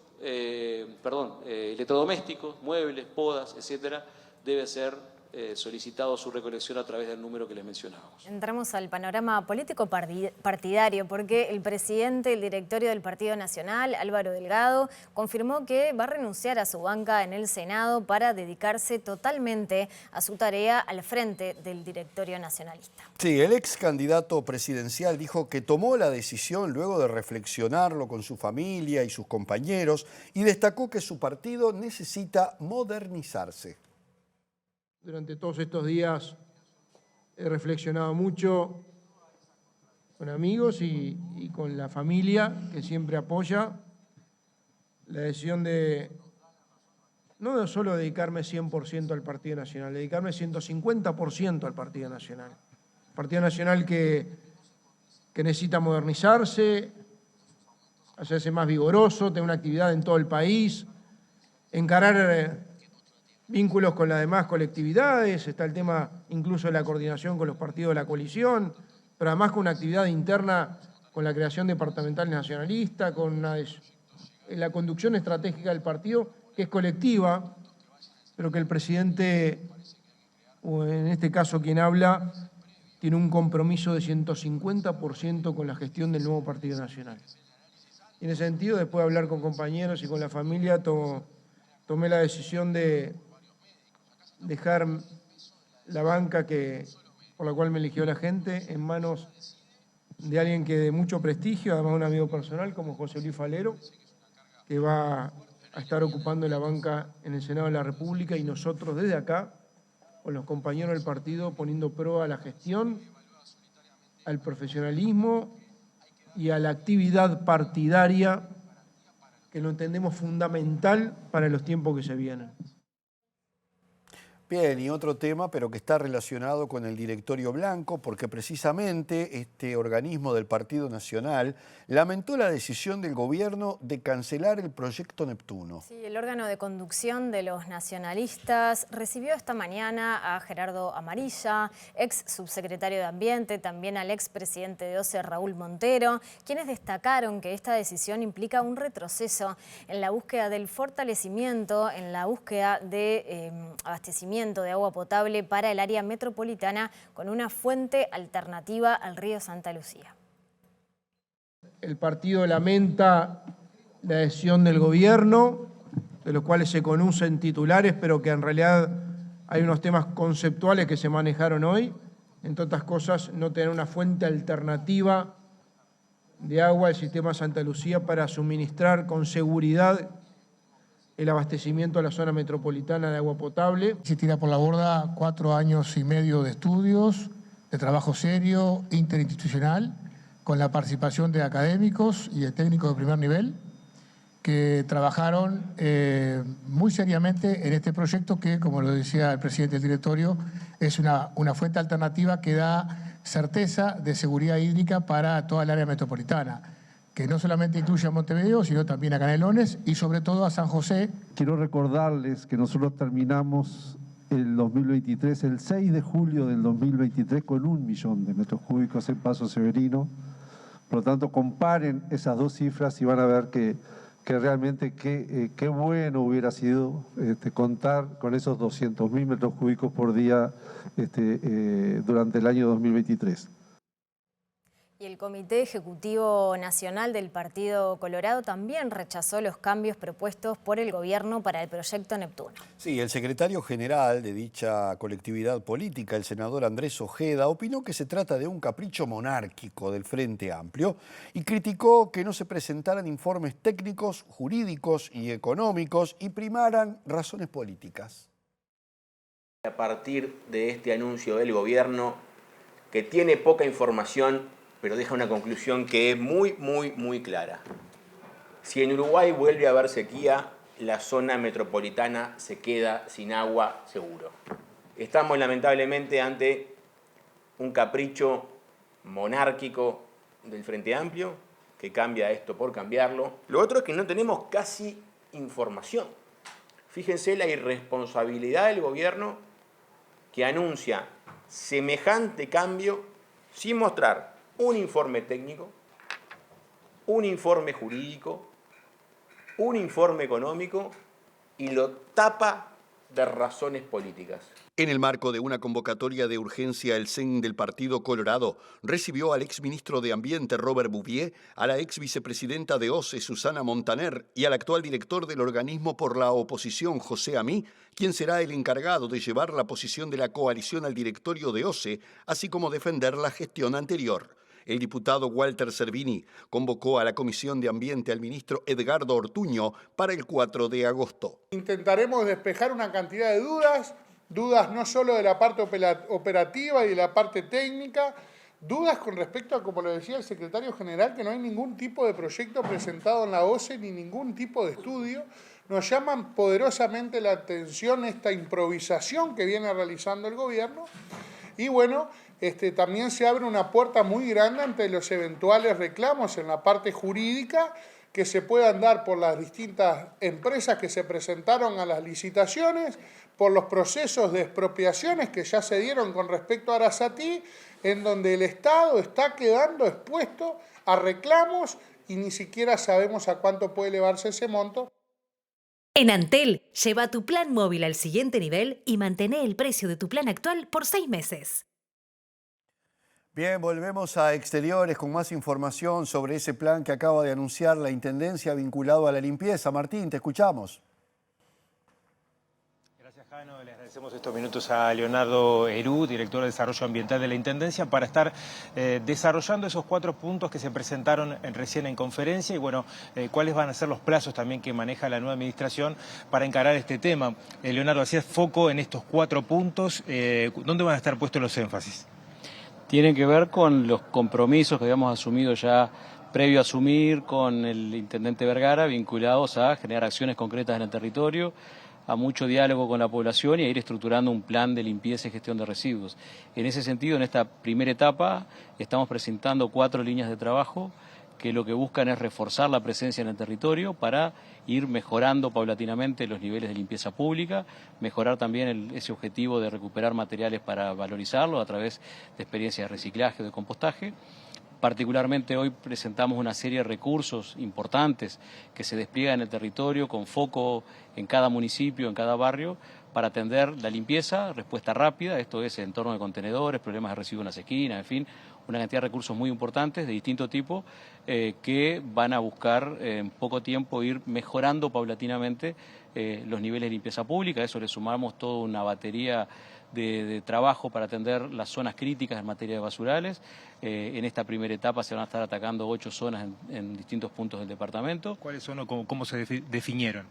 muebles, podas, etcétera, debe ser solicitado su recolección a través del número que les mencionábamos. Entramos al panorama político partidario, porque el presidente del directorio del Partido Nacional, Álvaro Delgado, confirmó que va a renunciar a su banca en el Senado para dedicarse totalmente a su tarea al frente del directorio nacionalista. Sí, el ex candidato presidencial dijo que tomó la decisión luego de reflexionarlo con su familia y sus compañeros y destacó que su partido necesita modernizarse. Durante todos estos días he reflexionado mucho con amigos y con la familia que siempre apoya la decisión de no solo dedicarme 100% al Partido Nacional, dedicarme 150% al Partido Nacional. Partido Nacional que necesita modernizarse, hacerse más vigoroso, tener una actividad en todo el país, encarar vínculos con las demás colectividades, está el tema incluso de la coordinación con los partidos de la coalición, pero además con una actividad interna con la creación departamental nacionalista, con la conducción estratégica del partido, que es colectiva, pero que el presidente, o en este caso quien habla, tiene un compromiso de 150% con la gestión del nuevo Partido Nacional. Y en ese sentido, después de hablar con compañeros y con la familia, tomé la decisión de dejar la banca por la cual me eligió la gente en manos de alguien que de mucho prestigio, además un amigo personal como José Luis Falero, que va a estar ocupando la banca en el Senado de la República, y nosotros desde acá, con los compañeros del partido, poniendo prueba a la gestión, al profesionalismo y a la actividad partidaria, que lo entendemos fundamental para los tiempos que se vienen. Bien, y otro tema, pero que está relacionado con el directorio blanco, porque precisamente este organismo del Partido Nacional lamentó la decisión del gobierno de cancelar el proyecto Neptuno. Sí, el órgano de conducción de los nacionalistas recibió esta mañana a Gerardo Amarilla, ex subsecretario de Ambiente, también al ex presidente de OCE, Raúl Montero, quienes destacaron que esta decisión implica un retroceso en la búsqueda del fortalecimiento, en la búsqueda de abastecimiento de agua potable para el área metropolitana con una fuente alternativa al río Santa Lucía. El partido lamenta la decisión del gobierno, de los cuales se conocen titulares, pero que en realidad hay unos temas conceptuales que se manejaron hoy, entre otras cosas, no tener una fuente alternativa de agua al sistema Santa Lucía para suministrar con seguridad el abastecimiento a la zona metropolitana de agua potable. Se tira por la borda 4 años y medio de estudios, de trabajo serio, interinstitucional, con la participación de académicos y de técnicos de primer nivel, que trabajaron muy seriamente en este proyecto que, como lo decía el presidente del directorio, es una fuente alternativa que da certeza de seguridad hídrica para toda el área metropolitana. que no solamente incluye a Montevideo, sino también a Canelones y sobre todo a San José. Quiero recordarles que nosotros terminamos el 2023, el 6 de julio del 2023, con 1 millón de metros cúbicos en Paso Severino. Por lo tanto, comparen esas dos cifras y van a ver que realmente qué bueno hubiera sido contar con esos 200.000 metros cúbicos por día durante el año 2023. Y el Comité Ejecutivo Nacional del Partido Colorado también rechazó los cambios propuestos por el gobierno para el proyecto Neptuno. Sí, el secretario general de dicha colectividad política, el senador Andrés Ojeda, opinó que se trata de un capricho monárquico del Frente Amplio y criticó que no se presentaran informes técnicos, jurídicos y económicos y primaran razones políticas. A partir de este anuncio del gobierno, que tiene poca información, pero deja una conclusión que es muy clara. Si en Uruguay vuelve a haber sequía, la zona metropolitana se queda sin agua seguro. Estamos lamentablemente ante un capricho monárquico del Frente Amplio, que cambia esto por cambiarlo. Lo otro es que no tenemos casi información. Fíjense la irresponsabilidad del gobierno que anuncia semejante cambio sin mostrar un informe técnico, un informe jurídico, un informe económico y lo tapa de razones políticas. En el marco de una convocatoria de urgencia, el CEN del Partido Colorado recibió al exministro de Ambiente, Robert Bouvier, a la ex vicepresidenta de OCE, Susana Montaner, y al actual director del organismo por la oposición, José Amí, quien será el encargado de llevar la posición de la coalición al directorio de OCE, así como defender la gestión anterior. El diputado Walter Cervini convocó a la Comisión de Ambiente al ministro Edgardo Ortuño para el 4 de agosto. Intentaremos despejar una cantidad de dudas no solo de la parte operativa y de la parte técnica, dudas con respecto a, como lo decía el secretario general, que no hay ningún tipo de proyecto presentado en la OCE ni ningún tipo de estudio. Nos llaman poderosamente la atención esta improvisación que viene realizando el gobierno y bueno, también se abre una puerta muy grande ante los eventuales reclamos en la parte jurídica que se puedan dar por las distintas empresas que se presentaron a las licitaciones, por los procesos de expropiaciones que ya se dieron con respecto a Arasatí, en donde el Estado está quedando expuesto a reclamos y ni siquiera sabemos a cuánto puede elevarse ese monto. En Antel, lleva tu plan móvil al siguiente nivel y mantén el precio de tu plan actual por 6 meses. Bien, volvemos a Exteriores con más información sobre ese plan que acaba de anunciar la Intendencia vinculado a la limpieza. Martín, te escuchamos. Gracias, Jano. Le agradecemos estos minutos a Leonardo Herú, director de Desarrollo Ambiental de la Intendencia, para estar desarrollando esos 4 puntos que se presentaron recién en conferencia y, bueno, cuáles van a ser los plazos también que maneja la nueva administración para encarar este tema. Leonardo, hacías foco en estos 4 puntos. ¿Dónde van a estar puestos los énfasis? Tienen que ver con los compromisos que habíamos asumido ya previo a asumir con el intendente Vergara, vinculados a generar acciones concretas en el territorio, a mucho diálogo con la población y a ir estructurando un plan de limpieza y gestión de residuos. En ese sentido, en esta primera etapa, estamos presentando 4 líneas de trabajo que lo que buscan es reforzar la presencia en el territorio para ir mejorando paulatinamente los niveles de limpieza pública, mejorar también ese objetivo de recuperar materiales para valorizarlo a través de experiencias de reciclaje o de compostaje. Particularmente hoy presentamos una serie de recursos importantes que se despliegan en el territorio con foco en cada municipio, en cada barrio, para atender la limpieza, respuesta rápida, esto es entorno de contenedores, problemas de residuos en las esquinas, en fin, una cantidad de recursos muy importantes de distinto tipo que van a buscar en poco tiempo ir mejorando paulatinamente los niveles de limpieza pública. A eso le sumamos toda una batería de trabajo para atender las zonas críticas en materia de basurales. En esta primera etapa se van a estar atacando 8 zonas en distintos puntos del departamento. ¿Cuáles son o cómo se definieron?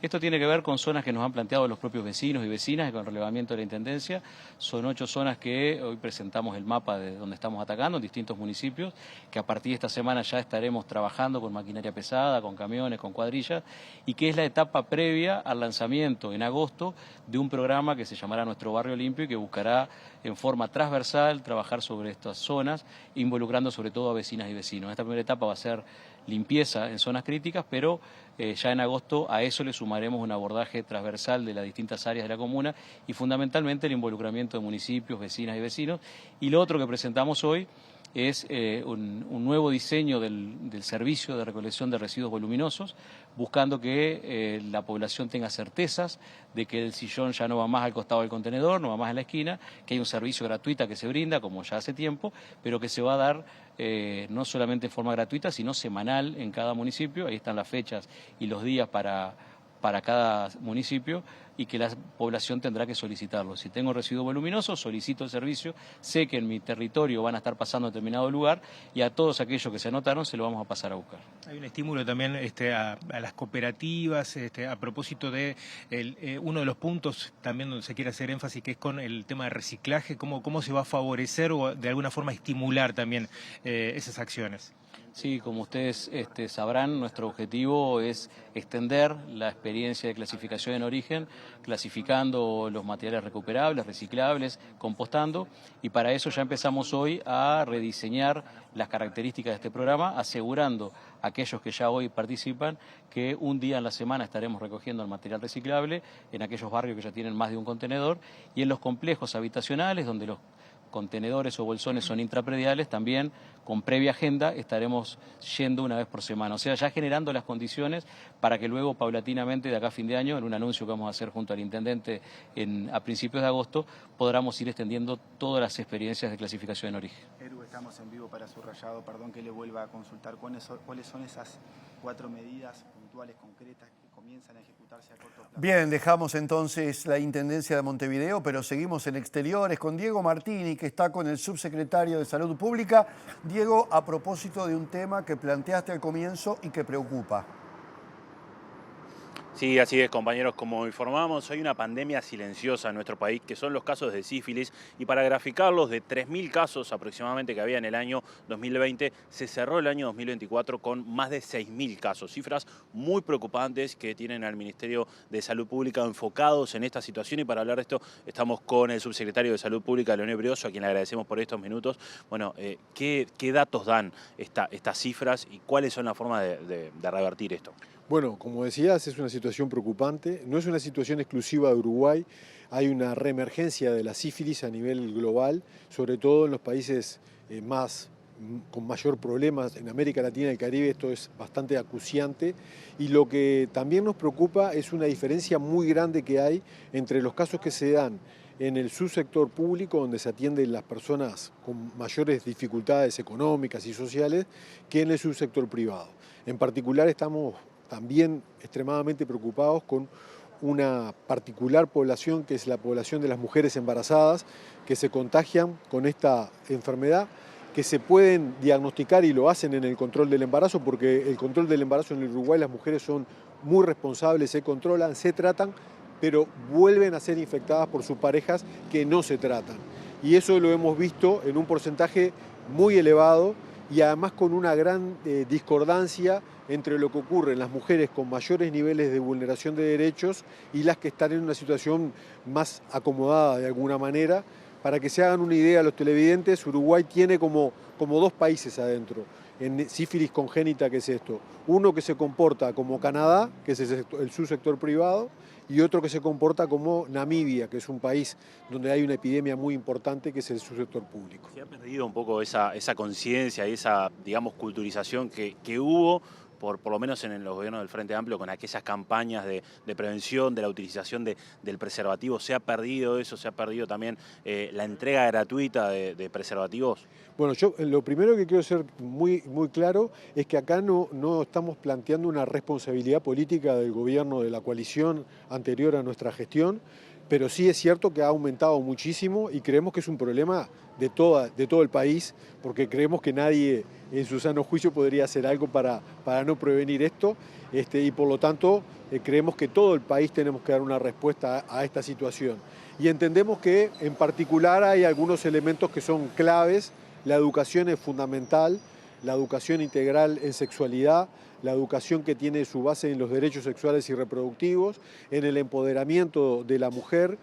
Esto tiene que ver con zonas que nos han planteado los propios vecinos y vecinas y con relevamiento de la Intendencia. Son 8 zonas que hoy presentamos el mapa de donde estamos atacando en distintos municipios, que a partir de esta semana ya estaremos trabajando con maquinaria pesada, con camiones, con cuadrillas, y que es la etapa previa al lanzamiento en agosto de un programa que se llamará Nuestro Barrio Limpio y que buscará en forma transversal trabajar sobre estas zonas, involucrando sobre todo a vecinas y vecinos. Esta primera etapa va a ser limpieza en zonas críticas, pero ya en agosto a eso le sumaremos un abordaje transversal de las distintas áreas de la comuna y fundamentalmente el involucramiento de municipios, vecinas y vecinos. Y lo otro que presentamos hoy es un nuevo diseño del servicio de recolección de residuos voluminosos, buscando que la población tenga certezas de que el sillón ya no va más al costado del contenedor, no va más en la esquina, que hay un servicio gratuito que se brinda, como ya hace tiempo, pero que se va a dar no solamente en forma gratuita, sino semanal en cada municipio. Ahí están las fechas y los días para cada municipio, y que la población tendrá que solicitarlo. Si tengo residuo voluminoso, solicito el servicio, sé que en mi territorio van a estar pasando a determinado lugar y a todos aquellos que se anotaron se lo vamos a pasar a buscar. Hay un estímulo también a las cooperativas, a propósito de uno de los puntos también donde se quiere hacer énfasis, que es con el tema de reciclaje, cómo se va a favorecer o de alguna forma estimular también esas acciones. Sí, como ustedes sabrán, nuestro objetivo es extender la experiencia de clasificación en origen, clasificando los materiales recuperables, reciclables, compostando, y para eso ya empezamos hoy a rediseñar las características de este programa, asegurando a aquellos que ya hoy participan que un día en la semana estaremos recogiendo el material reciclable en aquellos barrios que ya tienen más de un contenedor, y en los complejos habitacionales donde los contenedores o bolsones son intraprediales, también con previa agenda estaremos yendo una vez por semana. O sea, ya generando las condiciones para que luego paulatinamente de acá a fin de año, en un anuncio que vamos a hacer junto al intendente a principios de agosto, podamos ir extendiendo todas las experiencias de clasificación en origen. Eru, estamos en vivo para Subrayado, perdón que le vuelva a consultar cuáles son esas 4 medidas puntuales, concretas que comienzan a ejecutarse a corto plazo. Bien, dejamos entonces la Intendencia de Montevideo, pero seguimos en exteriores con Diego Martini, que está con el subsecretario de Salud Pública. Diego, a propósito de un tema que planteaste al comienzo y que preocupa. Sí, así es, compañeros. Como informamos, hay una pandemia silenciosa en nuestro país, que son los casos de sífilis, y para graficarlos, de 3.000 casos aproximadamente que había en el año 2020, se cerró el año 2024 con más de 6.000 casos. Cifras muy preocupantes que tienen al Ministerio de Salud Pública enfocados en esta situación, y para hablar de esto estamos con el subsecretario de Salud Pública, Leonel Brioso, a quien le agradecemos por estos minutos. Bueno, ¿qué datos dan estas cifras y cuáles son las formas de revertir esto? Bueno, como decías, es una situación preocupante. No es una situación exclusiva de Uruguay. Hay una reemergencia de la sífilis a nivel global, sobre todo en los países con mayor problemas. En América Latina y el Caribe esto es bastante acuciante. Y lo que también nos preocupa es una diferencia muy grande que hay entre los casos que se dan en el subsector público, donde se atienden las personas con mayores dificultades económicas y sociales, que en el subsector privado. En particular estamos también extremadamente preocupados con una particular población, que es la población de las mujeres embarazadas, que se contagian con esta enfermedad, que se pueden diagnosticar y lo hacen en el control del embarazo, porque el control del embarazo en el Uruguay, las mujeres son muy responsables, se controlan, se tratan, pero vuelven a ser infectadas por sus parejas que no se tratan. Y eso lo hemos visto en un porcentaje muy elevado, y además con una gran discordancia entre lo que ocurre en las mujeres con mayores niveles de vulneración de derechos y las que están en una situación más acomodada de alguna manera. Para que se hagan una idea los televidentes, Uruguay tiene como 2 países adentro en sífilis congénita, que es esto. Uno que se comporta como Canadá, que es el subsector privado, y otro que se comporta como Namibia, que es un país donde hay una epidemia muy importante, que es el subsector público. Se ha perdido un poco esa conciencia y esa, digamos, culturización que hubo, por lo menos en los gobiernos del Frente Amplio, con aquellas campañas de prevención de la utilización del preservativo. ¿Se ha perdido eso? ¿Se ha perdido también la entrega gratuita de preservativos? Bueno, yo lo primero que quiero ser muy claro es que acá no estamos planteando una responsabilidad política del gobierno de la coalición anterior a nuestra gestión, pero sí es cierto que ha aumentado muchísimo y creemos que es un problema de todo el país, porque creemos que nadie en su sano juicio podría hacer algo para no prevenir esto, y por lo tanto creemos que todo el país tenemos que dar una respuesta a esta situación. Y entendemos que en particular hay algunos elementos que son claves. La educación es fundamental, la educación integral en sexualidad, la educación que tiene su base en los derechos sexuales y reproductivos, en el empoderamiento de la mujer,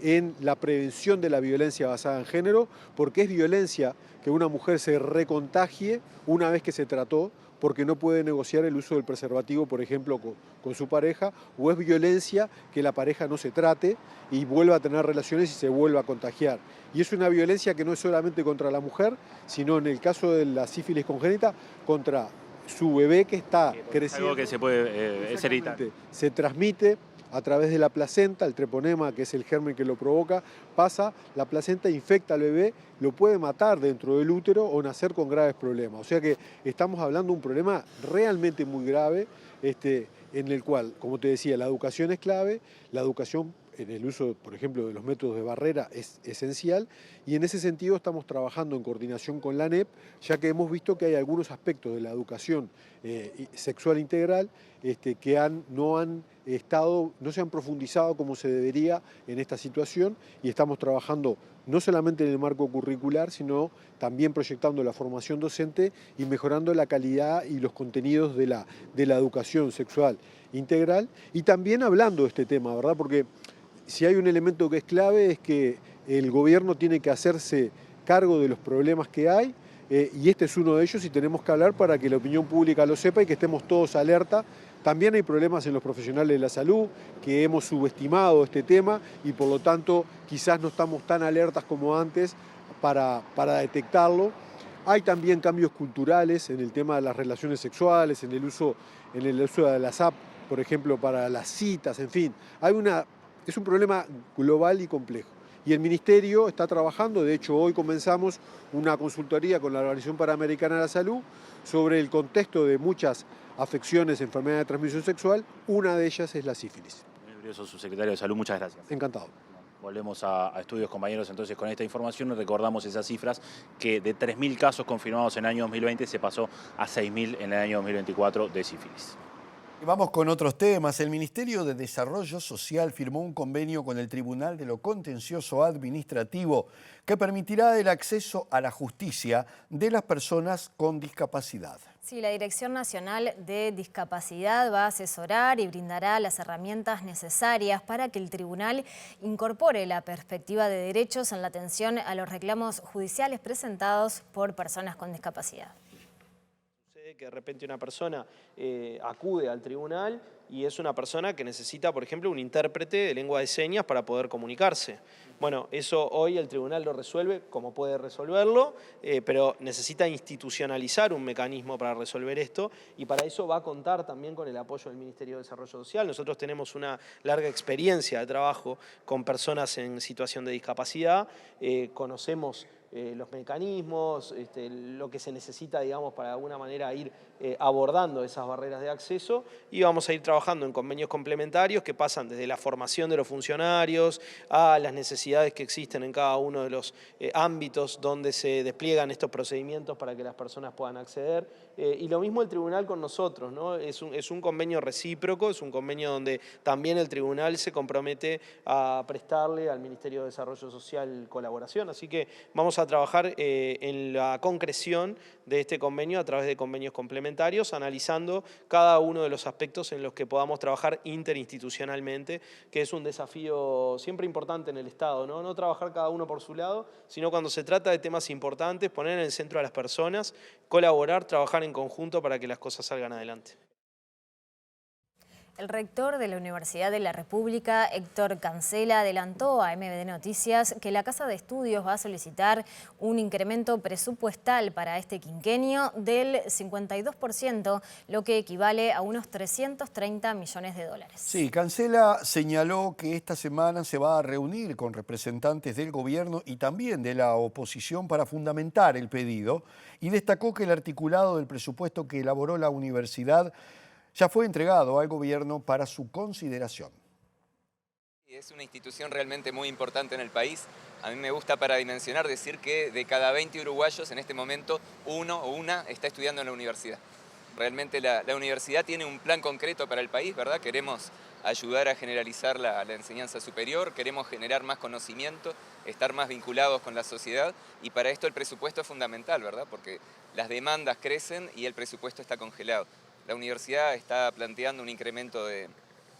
en la prevención de la violencia basada en género, porque es violencia que una mujer se recontagie una vez que se trató, porque no puede negociar el uso del preservativo, por ejemplo, con su pareja, o es violencia que la pareja no se trate y vuelva a tener relaciones y se vuelva a contagiar. Y es una violencia que no es solamente contra la mujer, sino en el caso de la sífilis congénita, contra su bebé que está creciendo. Algo que se puede es hereditario. Se transmite a través de la placenta, el treponema, que es el germen que lo provoca, pasa, la placenta infecta al bebé, lo puede matar dentro del útero o nacer con graves problemas. O sea que estamos hablando de un problema realmente muy grave, en el cual, como te decía, la educación es clave, la educación en el uso, por ejemplo, de los métodos de barrera es esencial, y en ese sentido estamos trabajando en coordinación con la ANEP, ya que hemos visto que hay algunos aspectos de la educación sexual integral que no se han profundizado como se debería en esta situación, y estamos trabajando no solamente en el marco curricular, sino también proyectando la formación docente y mejorando la calidad y los contenidos de la educación sexual integral, y también hablando de este tema, ¿verdad? Porque si hay un elemento que es clave es que el gobierno tiene que hacerse cargo de los problemas que hay, y este es uno de ellos, y tenemos que hablar para que la opinión pública lo sepa y que estemos todos alerta. También hay problemas en los profesionales de la salud, que hemos subestimado este tema y por lo tanto quizás no estamos tan alertas como antes para detectarlo. Hay también cambios culturales en el tema de las relaciones sexuales, en el uso de las apps, por ejemplo, para las citas, en fin. Es un problema global y complejo. Y el Ministerio está trabajando, de hecho hoy comenzamos una consultoría con la Organización Panamericana de la Salud sobre el contexto de muchas afecciones, enfermedades de transmisión sexual, una de ellas es la sífilis. Muy curioso, subsecretario de Salud, muchas gracias. Encantado. Volvemos a estudios, compañeros, entonces con esta información recordamos esas cifras que de 3.000 casos confirmados en el año 2020 se pasó a 6.000 en el año 2024 de sífilis. Y vamos con otros temas. El Ministerio de Desarrollo Social firmó un convenio con el Tribunal de lo Contencioso Administrativo que permitirá el acceso a la justicia de las personas con discapacidad. Sí, la Dirección Nacional de Discapacidad va a asesorar y brindará las herramientas necesarias para que el tribunal incorpore la perspectiva de derechos en la atención a los reclamos judiciales presentados por personas con discapacidad. Que de repente una persona acude al tribunal y es una persona que necesita, por ejemplo, un intérprete de lengua de señas para poder comunicarse. Bueno, eso hoy el tribunal lo resuelve como puede resolverlo, pero necesita institucionalizar un mecanismo para resolver esto, y para eso va a contar también con el apoyo del Ministerio de Desarrollo Social. Nosotros tenemos una larga experiencia de trabajo con personas en situación de discapacidad, conocemos los mecanismos, lo que se necesita, digamos, para de alguna manera ir abordando esas barreras de acceso, y vamos a ir trabajando en convenios complementarios que pasan desde la formación de los funcionarios a las necesidades que existen en cada uno de los ámbitos donde se despliegan estos procedimientos para que las personas puedan acceder. Y lo mismo el tribunal con nosotros, ¿no? Es un convenio recíproco, es un convenio donde también el tribunal se compromete a prestarle al Ministerio de Desarrollo Social colaboración, así que vamos a trabajar en la concreción de este convenio a través de convenios complementarios, analizando cada uno de los aspectos en los que podamos trabajar interinstitucionalmente, que es un desafío siempre importante en el Estado, ¿no? No trabajar cada uno por su lado, sino cuando se trata de temas importantes, poner en el centro a las personas, colaborar, trabajar en conjunto para que las cosas salgan adelante. El rector de la Universidad de la República, Héctor Cancela, adelantó a MBD Noticias que la Casa de Estudios va a solicitar un incremento presupuestal para este quinquenio del 52%, lo que equivale a unos 330 millones de dólares. Sí, Cancela señaló que esta semana se va a reunir con representantes del gobierno y también de la oposición para fundamentar el pedido, y destacó que el articulado del presupuesto que elaboró la universidad ya fue entregado al gobierno para su consideración. Es una institución realmente muy importante en el país. A mí me gusta, para dimensionar, decir que de cada 20 uruguayos en este momento, uno o una está estudiando en la universidad. Realmente la universidad tiene un plan concreto para el país, ¿verdad? Queremos ayudar a generalizar la enseñanza superior, queremos generar más conocimiento, estar más vinculados con la sociedad, y para esto el presupuesto es fundamental, ¿verdad? Porque las demandas crecen y el presupuesto está congelado. La universidad está planteando un incremento de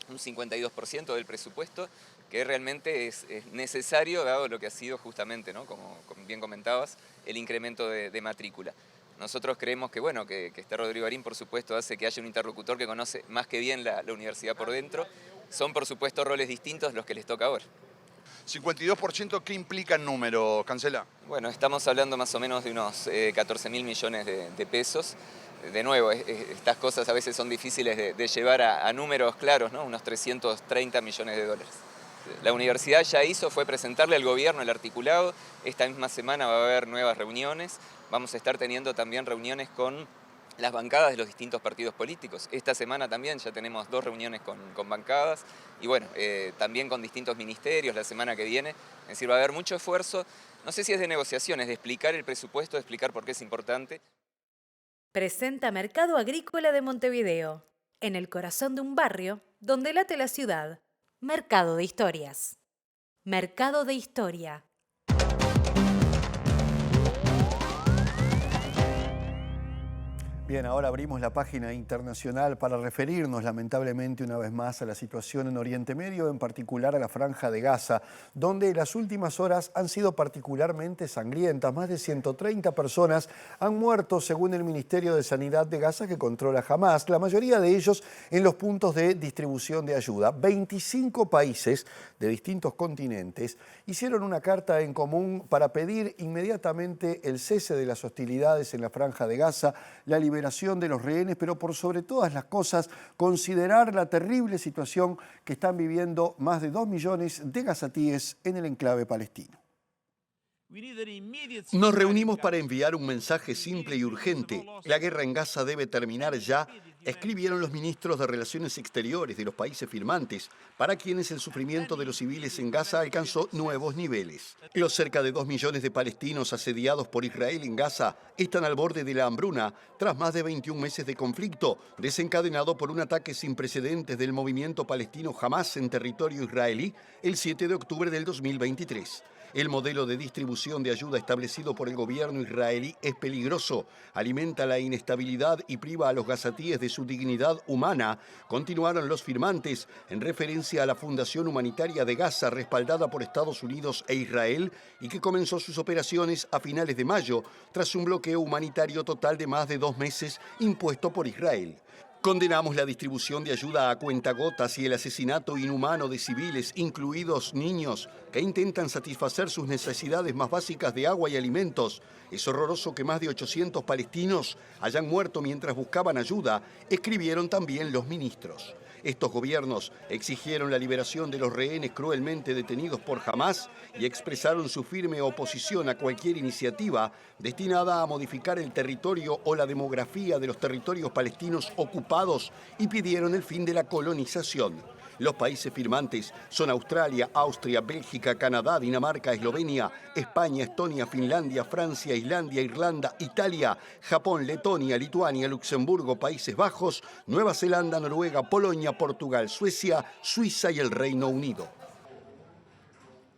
un 52% del presupuesto, que realmente es necesario, dado lo que ha sido justamente, ¿no? Como bien comentabas, el incremento de matrícula. Nosotros creemos que, bueno, que Rodrigo Garín, por supuesto, hace que haya un interlocutor que conoce más que bien la universidad por dentro. Son, por supuesto, roles distintos los que les toca ahora. 52%, ¿qué implica el número, Cancela? Bueno, estamos hablando más o menos de unos 14.000 millones de pesos. De nuevo, estas cosas a veces son difíciles de llevar a números claros, ¿no? Unos 330 millones de dólares. La universidad ya fue presentarle al gobierno el articulado. Esta misma semana va a haber nuevas reuniones. Vamos a estar teniendo también reuniones con las bancadas de los distintos partidos políticos. Esta semana también ya tenemos 2 reuniones con bancadas y bueno, también con distintos ministerios la semana que viene. Es decir, va a haber mucho esfuerzo, no sé si es de negociaciones, de explicar el presupuesto, de explicar por qué es importante. Presenta Mercado Agrícola de Montevideo, en el corazón de un barrio donde late la ciudad. Mercado de Historias. Mercado de Historia. Bien, ahora abrimos la página internacional para referirnos lamentablemente una vez más a la situación en Oriente Medio, en particular a la Franja de Gaza, donde las últimas horas han sido particularmente sangrientas. Más de 130 personas han muerto según el Ministerio de Sanidad de Gaza, que controla Hamás, la mayoría de ellos en los puntos de distribución de ayuda. 25 países de distintos continentes hicieron una carta en común para pedir inmediatamente el cese de las hostilidades en la Franja de Gaza, la liberación de los rehenes, pero por sobre todas las cosas, considerar la terrible situación que están viviendo más de 2 millones de gazatíes en el enclave palestino. Nos reunimos para enviar un mensaje simple y urgente. La guerra en Gaza debe terminar ya, escribieron los ministros de Relaciones Exteriores de los países firmantes, para quienes el sufrimiento de los civiles en Gaza alcanzó nuevos niveles. Los cerca de 2 millones de palestinos asediados por Israel en Gaza están al borde de la hambruna tras más de 21 meses de conflicto, desencadenado por un ataque sin precedentes del movimiento palestino Hamás en territorio israelí el 7 de octubre del 2023. El modelo de distribución de ayuda establecido por el gobierno israelí es peligroso, alimenta la inestabilidad y priva a los gazatíes de su dignidad humana, continuaron los firmantes en referencia a la Fundación Humanitaria de Gaza, respaldada por Estados Unidos e Israel, y que comenzó sus operaciones a finales de mayo, tras un bloqueo humanitario total de más de 2 meses impuesto por Israel. Condenamos la distribución de ayuda a cuentagotas y el asesinato inhumano de civiles, incluidos niños, que intentan satisfacer sus necesidades más básicas de agua y alimentos. Es horroroso que más de 800 palestinos hayan muerto mientras buscaban ayuda, escribieron también los ministros. Estos gobiernos exigieron la liberación de los rehenes cruelmente detenidos por Hamás y expresaron su firme oposición a cualquier iniciativa destinada a modificar el territorio o la demografía de los territorios palestinos ocupados y pidieron el fin de la colonización. Los países firmantes son Australia, Austria, Bélgica, Canadá, Dinamarca, Eslovenia, España, Estonia, Finlandia, Francia, Islandia, Irlanda, Italia, Japón, Letonia, Lituania, Luxemburgo, Países Bajos, Nueva Zelanda, Noruega, Polonia, Portugal, Suecia, Suiza y el Reino Unido.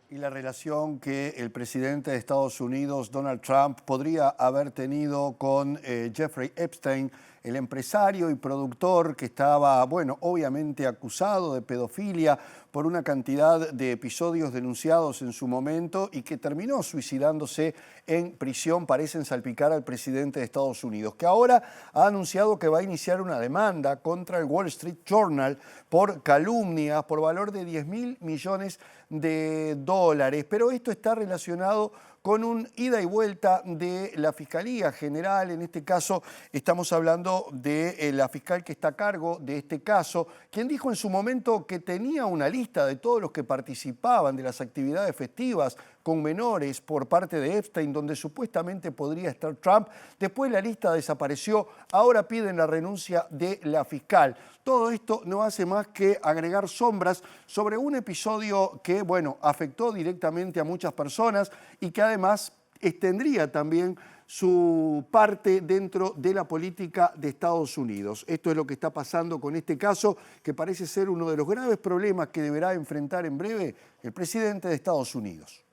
Y la relación que el presidente de Estados Unidos, Donald Trump, podría haber tenido con Jeffrey Epstein, el empresario y productor que estaba, bueno, obviamente acusado de pedofilia por una cantidad de episodios denunciados en su momento y que terminó suicidándose en prisión, parecen salpicar al presidente de Estados Unidos, que ahora ha anunciado que va a iniciar una demanda contra el Wall Street Journal por calumnias por valor de 10.000 millones de dólares. Pero esto está relacionado con un ida y vuelta de la Fiscalía General. En este caso estamos hablando de la fiscal que está a cargo de este caso, quien dijo en su momento que tenía una lista de todos los que participaban de las actividades festivas con menores por parte de Epstein, donde supuestamente podría estar Trump. Después la lista desapareció, ahora piden la renuncia de la fiscal. Todo esto no hace más que agregar sombras sobre un episodio que, bueno, afectó directamente a muchas personas y que además tendría también su parte dentro de la política de Estados Unidos. Esto es lo que está pasando con este caso, que parece ser uno de los graves problemas que deberá enfrentar en breve el presidente de Estados Unidos.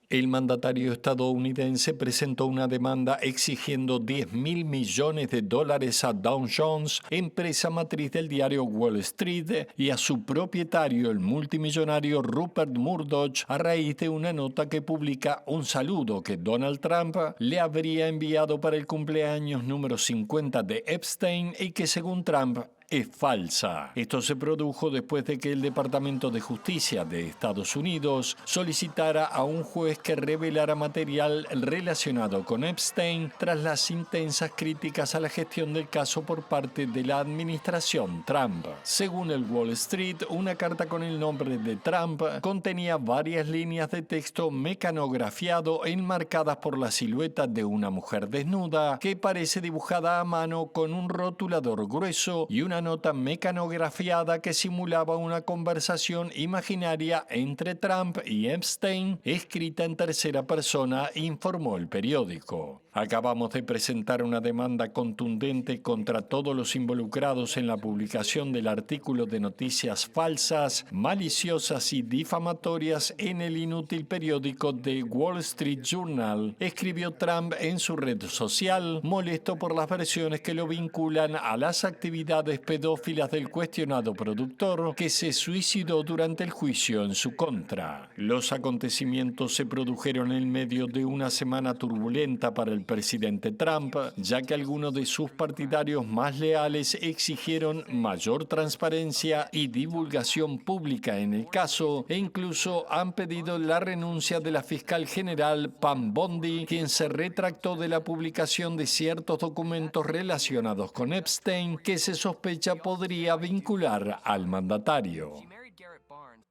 El mandatario estadounidense presentó una demanda exigiendo $10.000 millones a Dow Jones, empresa matriz del diario Wall Street, y a su propietario, el multimillonario Rupert Murdoch, a raíz de una nota que publica un saludo que Donald Trump le habría enviado para el cumpleaños número 50 de Epstein y que, según Trump, es falsa. Esto se produjo después de que el Departamento de Justicia de Estados Unidos solicitara a un juez que revelara material relacionado con Epstein tras las intensas críticas a la gestión del caso por parte de la administración Trump. Según el Wall Street, una carta con el nombre de Trump contenía varias líneas de texto mecanografiado enmarcadas por la silueta de una mujer desnuda que parece dibujada a mano con un rotulador grueso y una nota mecanografiada que simulaba una conversación imaginaria entre Trump y Epstein, escrita en tercera persona, informó el periódico. Acabamos de presentar una demanda contundente contra todos los involucrados en la publicación del artículo de noticias falsas, maliciosas y difamatorias en el inútil periódico The Wall Street Journal, escribió Trump en su red social, molesto por las versiones que lo vinculan a las actividades pedófilas del cuestionado productor que se suicidó durante el juicio en su contra. Los acontecimientos se produjeron en medio de una semana turbulenta para el presidente Trump, ya que algunos de sus partidarios más leales exigieron mayor transparencia y divulgación pública en el caso e incluso han pedido la renuncia de la fiscal general Pam Bondi, quien se retractó de la publicación de ciertos documentos relacionados con Epstein que se sospecha podría vincular al mandatario.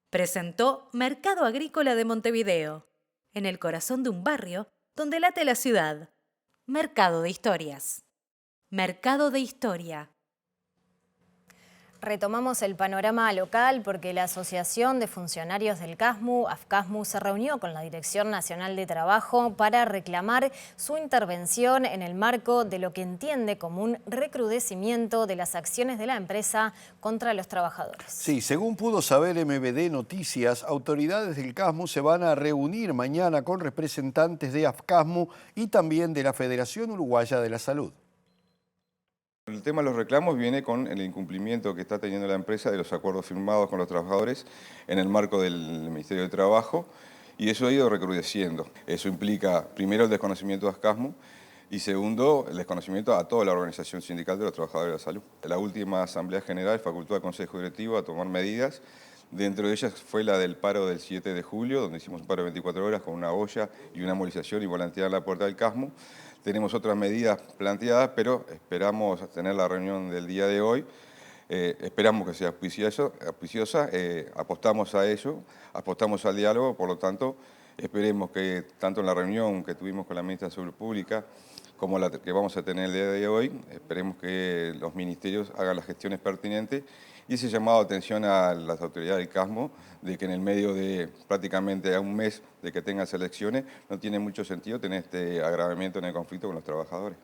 Presentó Mercado Agrícola de Montevideo, en el corazón de un barrio donde late la ciudad. Mercado de Historias. Mercado de Historia. Retomamos el panorama local porque la Asociación de Funcionarios del CASMU, AFCASMU, se reunió con la Dirección Nacional de Trabajo para reclamar su intervención en el marco de lo que entiende como un recrudecimiento de las acciones de la empresa contra los trabajadores. Sí, según pudo saber MBD Noticias, autoridades del CASMU se van a reunir mañana con representantes de AFCASMU y también de la Federación Uruguaya de la Salud. El tema de los reclamos viene con el incumplimiento que está teniendo la empresa de los acuerdos firmados con los trabajadores en el marco del Ministerio de Trabajo y eso ha ido recrudeciendo. Eso implica, primero, el desconocimiento de AFCASMU y segundo, el desconocimiento a toda la organización sindical de los trabajadores de la salud. La última Asamblea General facultó al Consejo Directivo a tomar medidas. Dentro de ellas fue la del paro del 7 de julio, donde hicimos un paro de 24 horas con una olla y una movilización y volantear la puerta del CASMU. Tenemos otras medidas planteadas, pero esperamos tener la reunión del día de hoy. Esperamos que sea auspiciosa, apostamos a ello, apostamos al diálogo, por lo tanto, esperemos que tanto en la reunión que tuvimos con la Ministra de Salud Pública como la que vamos a tener el día de hoy, esperemos que los ministerios hagan las gestiones pertinentes y ese llamado de atención a las autoridades del CASMU de que en el medio de prácticamente a un mes de que tengan elecciones no tiene mucho sentido tener este agravamiento en el conflicto con los trabajadores.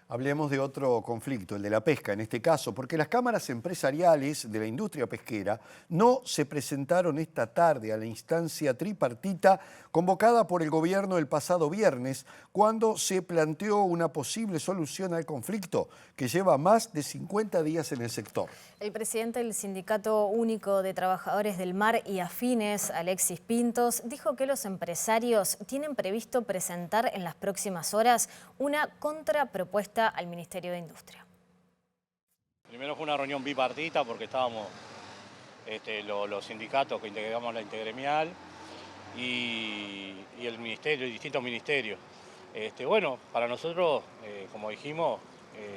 Hablemos de otro conflicto, el de la pesca en este caso, porque las cámaras empresariales de la industria pesquera no se presentaron esta tarde a la instancia tripartita convocada por el gobierno el pasado viernes, cuando se planteó una posible solución al conflicto que lleva más de 50 días en el sector. El presidente del Sindicato Único de Trabajadores del Mar y Afines, Alexis Pintos, dijo que los empresarios tienen previsto presentar en las próximas horas una contrapropuesta al Ministerio de Industria. Primero fue una reunión bipartita porque estábamos los sindicatos que integramos la intergremial y el ministerio, y distintos ministerios. Bueno, para nosotros, como dijimos,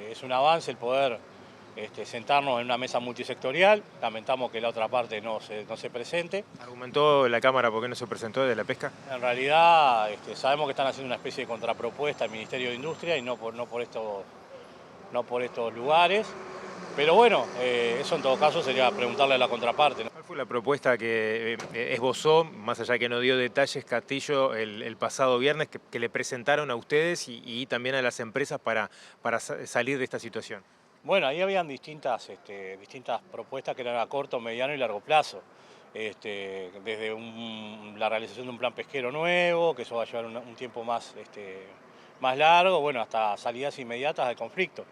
es un avance el poder sentarnos en una mesa multisectorial. Lamentamos que la otra parte no se presente. ¿Argumentó la Cámara por qué no se presentó de la pesca? En realidad sabemos que están haciendo una especie de contrapropuesta al Ministerio de Industria y no por estos lugares. Pero bueno, eso en todo caso sería preguntarle a la contraparte, ¿no? ¿Cuál fue la propuesta que esbozó, más allá que no dio detalles, Castillo el pasado viernes, que le presentaron a ustedes y también a las empresas para salir de esta situación? Bueno, ahí habían distintas propuestas que eran a corto, mediano y largo plazo. Desde la realización de un plan pesquero nuevo, que eso va a llevar un tiempo más largo, bueno, hasta salidas inmediatas del conflicto.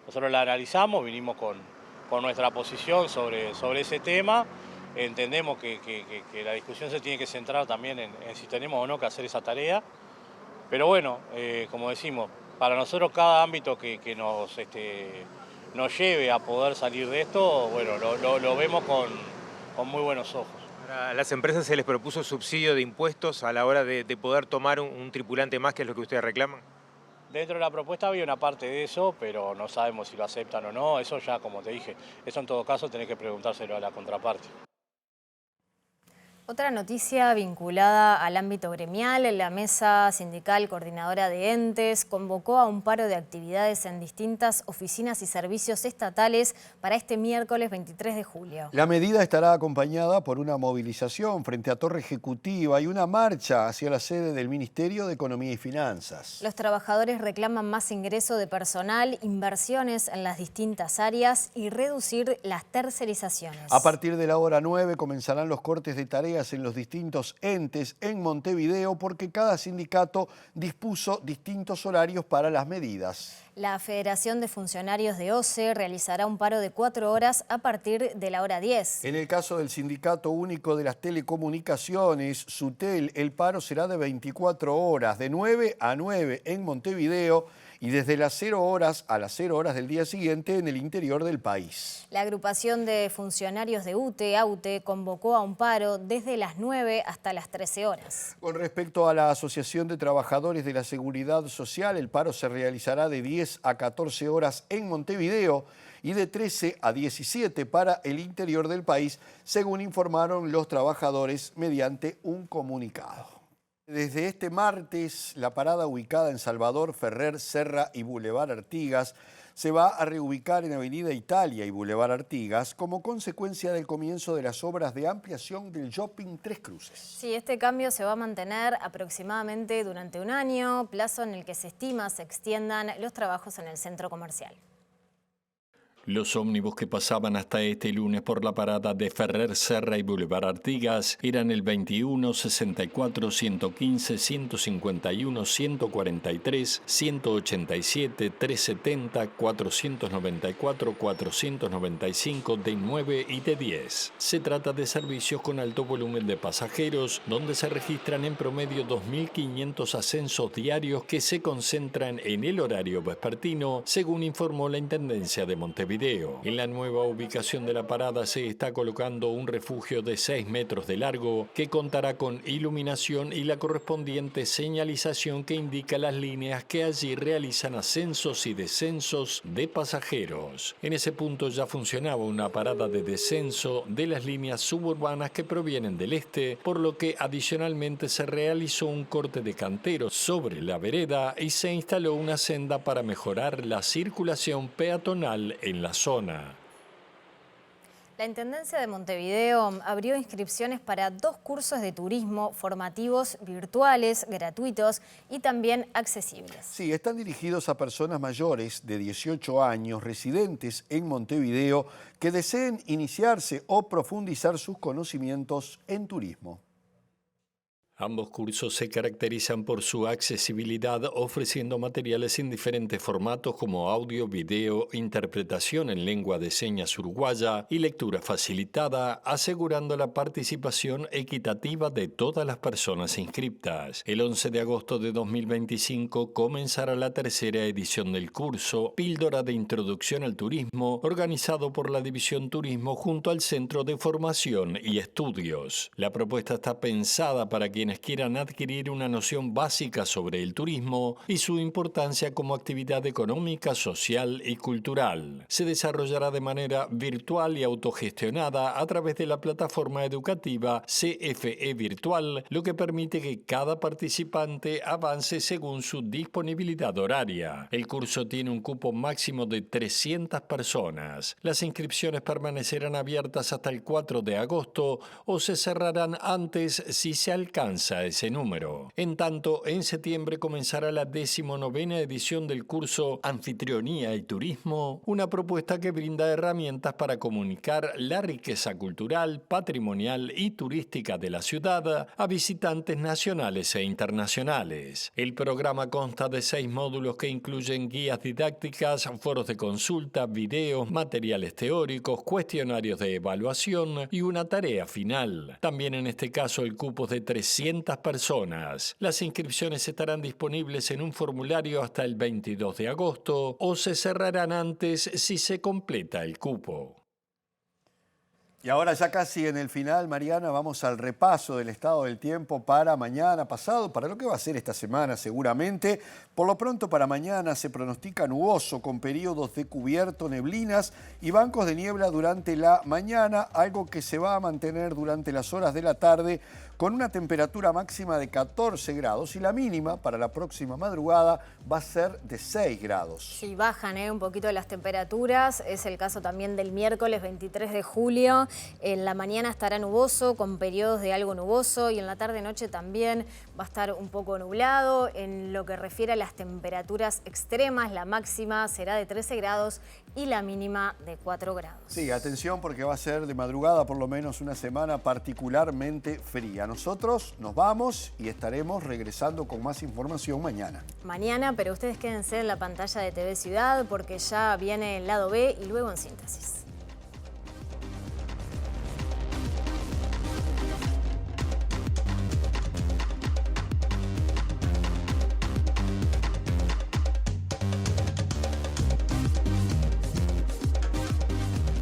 Nosotros la analizamos, vinimos con nuestra posición sobre ese tema. Entendemos que la discusión se tiene que centrar también en si tenemos o no que hacer esa tarea. Pero bueno, como decimos, para nosotros cada ámbito que nos lleve a poder salir de esto, bueno, lo vemos con muy buenos ojos. A las empresas se les propuso subsidio de impuestos a la hora de poder tomar un tripulante más, que es lo que ustedes reclaman. Dentro de la propuesta había una parte de eso, pero no sabemos si lo aceptan o no. Eso ya, como te dije, eso en todo caso tenés que preguntárselo a la contraparte. Otra noticia vinculada al ámbito gremial, la Mesa Sindical Coordinadora de Entes convocó a un paro de actividades en distintas oficinas y servicios estatales para este miércoles 23 de julio. La medida estará acompañada por una movilización frente a Torre Ejecutiva y una marcha hacia la sede del Ministerio de Economía y Finanzas. Los trabajadores reclaman más ingreso de personal, inversiones en las distintas áreas y reducir las tercerizaciones. A partir de la hora 9 comenzarán los cortes de tareas en los distintos entes en Montevideo porque cada sindicato dispuso distintos horarios para las medidas. La Federación de Funcionarios de OCE realizará un paro de 4 horas a partir de la hora 10. En el caso del Sindicato Único de las Telecomunicaciones, SUTEL, el paro será de 24 horas, de 9 a 9 en Montevideo y desde las 0 horas a las 0 horas del día siguiente en el interior del país. La agrupación de funcionarios de UTE, AUTE, convocó a un paro desde las 9 hasta las 13 horas. Con respecto a la Asociación de Trabajadores de la Seguridad Social, el paro se realizará de 10 a 14 horas en Montevideo y de 13 a 17 para el interior del país, según informaron los trabajadores mediante un comunicado. Desde este martes, la parada ubicada en Salvador, Ferrer, Serra y Boulevard Artigas se va a reubicar en Avenida Italia y Boulevard Artigas como consecuencia del comienzo de las obras de ampliación del shopping Tres Cruces. Sí, este cambio se va a mantener aproximadamente durante un año, plazo en el que se estima se extiendan los trabajos en el centro comercial. Los ómnibus que pasaban hasta este lunes por la parada de Ferrer, Serra y Boulevard Artigas eran el 21, 64, 115, 151, 143, 187, 370, 494, 495, de 9 y de 10. Se trata de servicios con alto volumen de pasajeros, donde se registran en promedio 2.500 ascensos diarios que se concentran en el horario vespertino, según informó la Intendencia de Montevideo. En la nueva ubicación de la parada se está colocando un refugio de 6 metros de largo que contará con iluminación y la correspondiente señalización que indica las líneas que allí realizan ascensos y descensos de pasajeros. En ese punto ya funcionaba una parada de descenso de las líneas suburbanas que provienen del este, por lo que adicionalmente se realizó un corte de canteros sobre la vereda y se instaló una senda para mejorar la circulación peatonal en la zona. La Intendencia de Montevideo abrió inscripciones para 2 cursos de turismo formativos virtuales, gratuitos y también accesibles. Sí, están dirigidos a personas mayores de 18 años, residentes en Montevideo, que deseen iniciarse o profundizar sus conocimientos en turismo. Ambos cursos se caracterizan por su accesibilidad, ofreciendo materiales en diferentes formatos como audio, video, interpretación en lengua de señas uruguaya y lectura facilitada, asegurando la participación equitativa de todas las personas inscriptas. El 11 de agosto de 2025 comenzará la tercera edición del curso Píldora de Introducción al Turismo, organizado por la División Turismo junto al Centro de Formación y Estudios. La propuesta está pensada para quienes quienes quieran adquirir una noción básica sobre el turismo y su importancia como actividad económica, social y cultural. Se desarrollará de manera virtual y autogestionada a través de la plataforma educativa CFE Virtual, lo que permite que cada participante avance según su disponibilidad horaria. El curso tiene un cupo máximo de 300 personas. Las inscripciones permanecerán abiertas hasta el 4 de agosto o se cerrarán antes si se alcanza ese número. En tanto, en septiembre comenzará la 19ª edición del curso Anfitrionía y Turismo, una propuesta que brinda herramientas para comunicar la riqueza cultural, patrimonial y turística de la ciudad a visitantes nacionales e internacionales. El programa consta de 6 módulos que incluyen guías didácticas, foros de consulta, videos, materiales teóricos, cuestionarios de evaluación y una tarea final. También en este caso el cupo es de 300 personas. Las inscripciones estarán disponibles en un formulario hasta el 22 de agosto o se cerrarán antes si se completa el cupo. Y ahora ya casi en el final, Mariana, vamos al repaso del estado del tiempo para mañana, pasado, para lo que va a ser esta semana seguramente. Por lo pronto para mañana se pronostica nuboso con periodos de cubierto, neblinas y bancos de niebla durante la mañana, algo que se va a mantener durante las horas de la tarde con una temperatura máxima de 14 grados y la mínima para la próxima madrugada va a ser de 6 grados. Sí, bajan un poquito las temperaturas, es el caso también del miércoles 23 de julio. En la mañana estará nuboso, con periodos de algo nuboso y en la tarde-noche también va a estar un poco nublado. En lo que refiere a las temperaturas extremas, la máxima será de 13 grados y la mínima de 4 grados. Sí, atención porque va a ser de madrugada por lo menos una semana particularmente fría. Nosotros nos vamos y estaremos regresando con más información mañana. Mañana, pero ustedes quédense en la pantalla de TV Ciudad porque ya viene el lado B y luego en síntesis.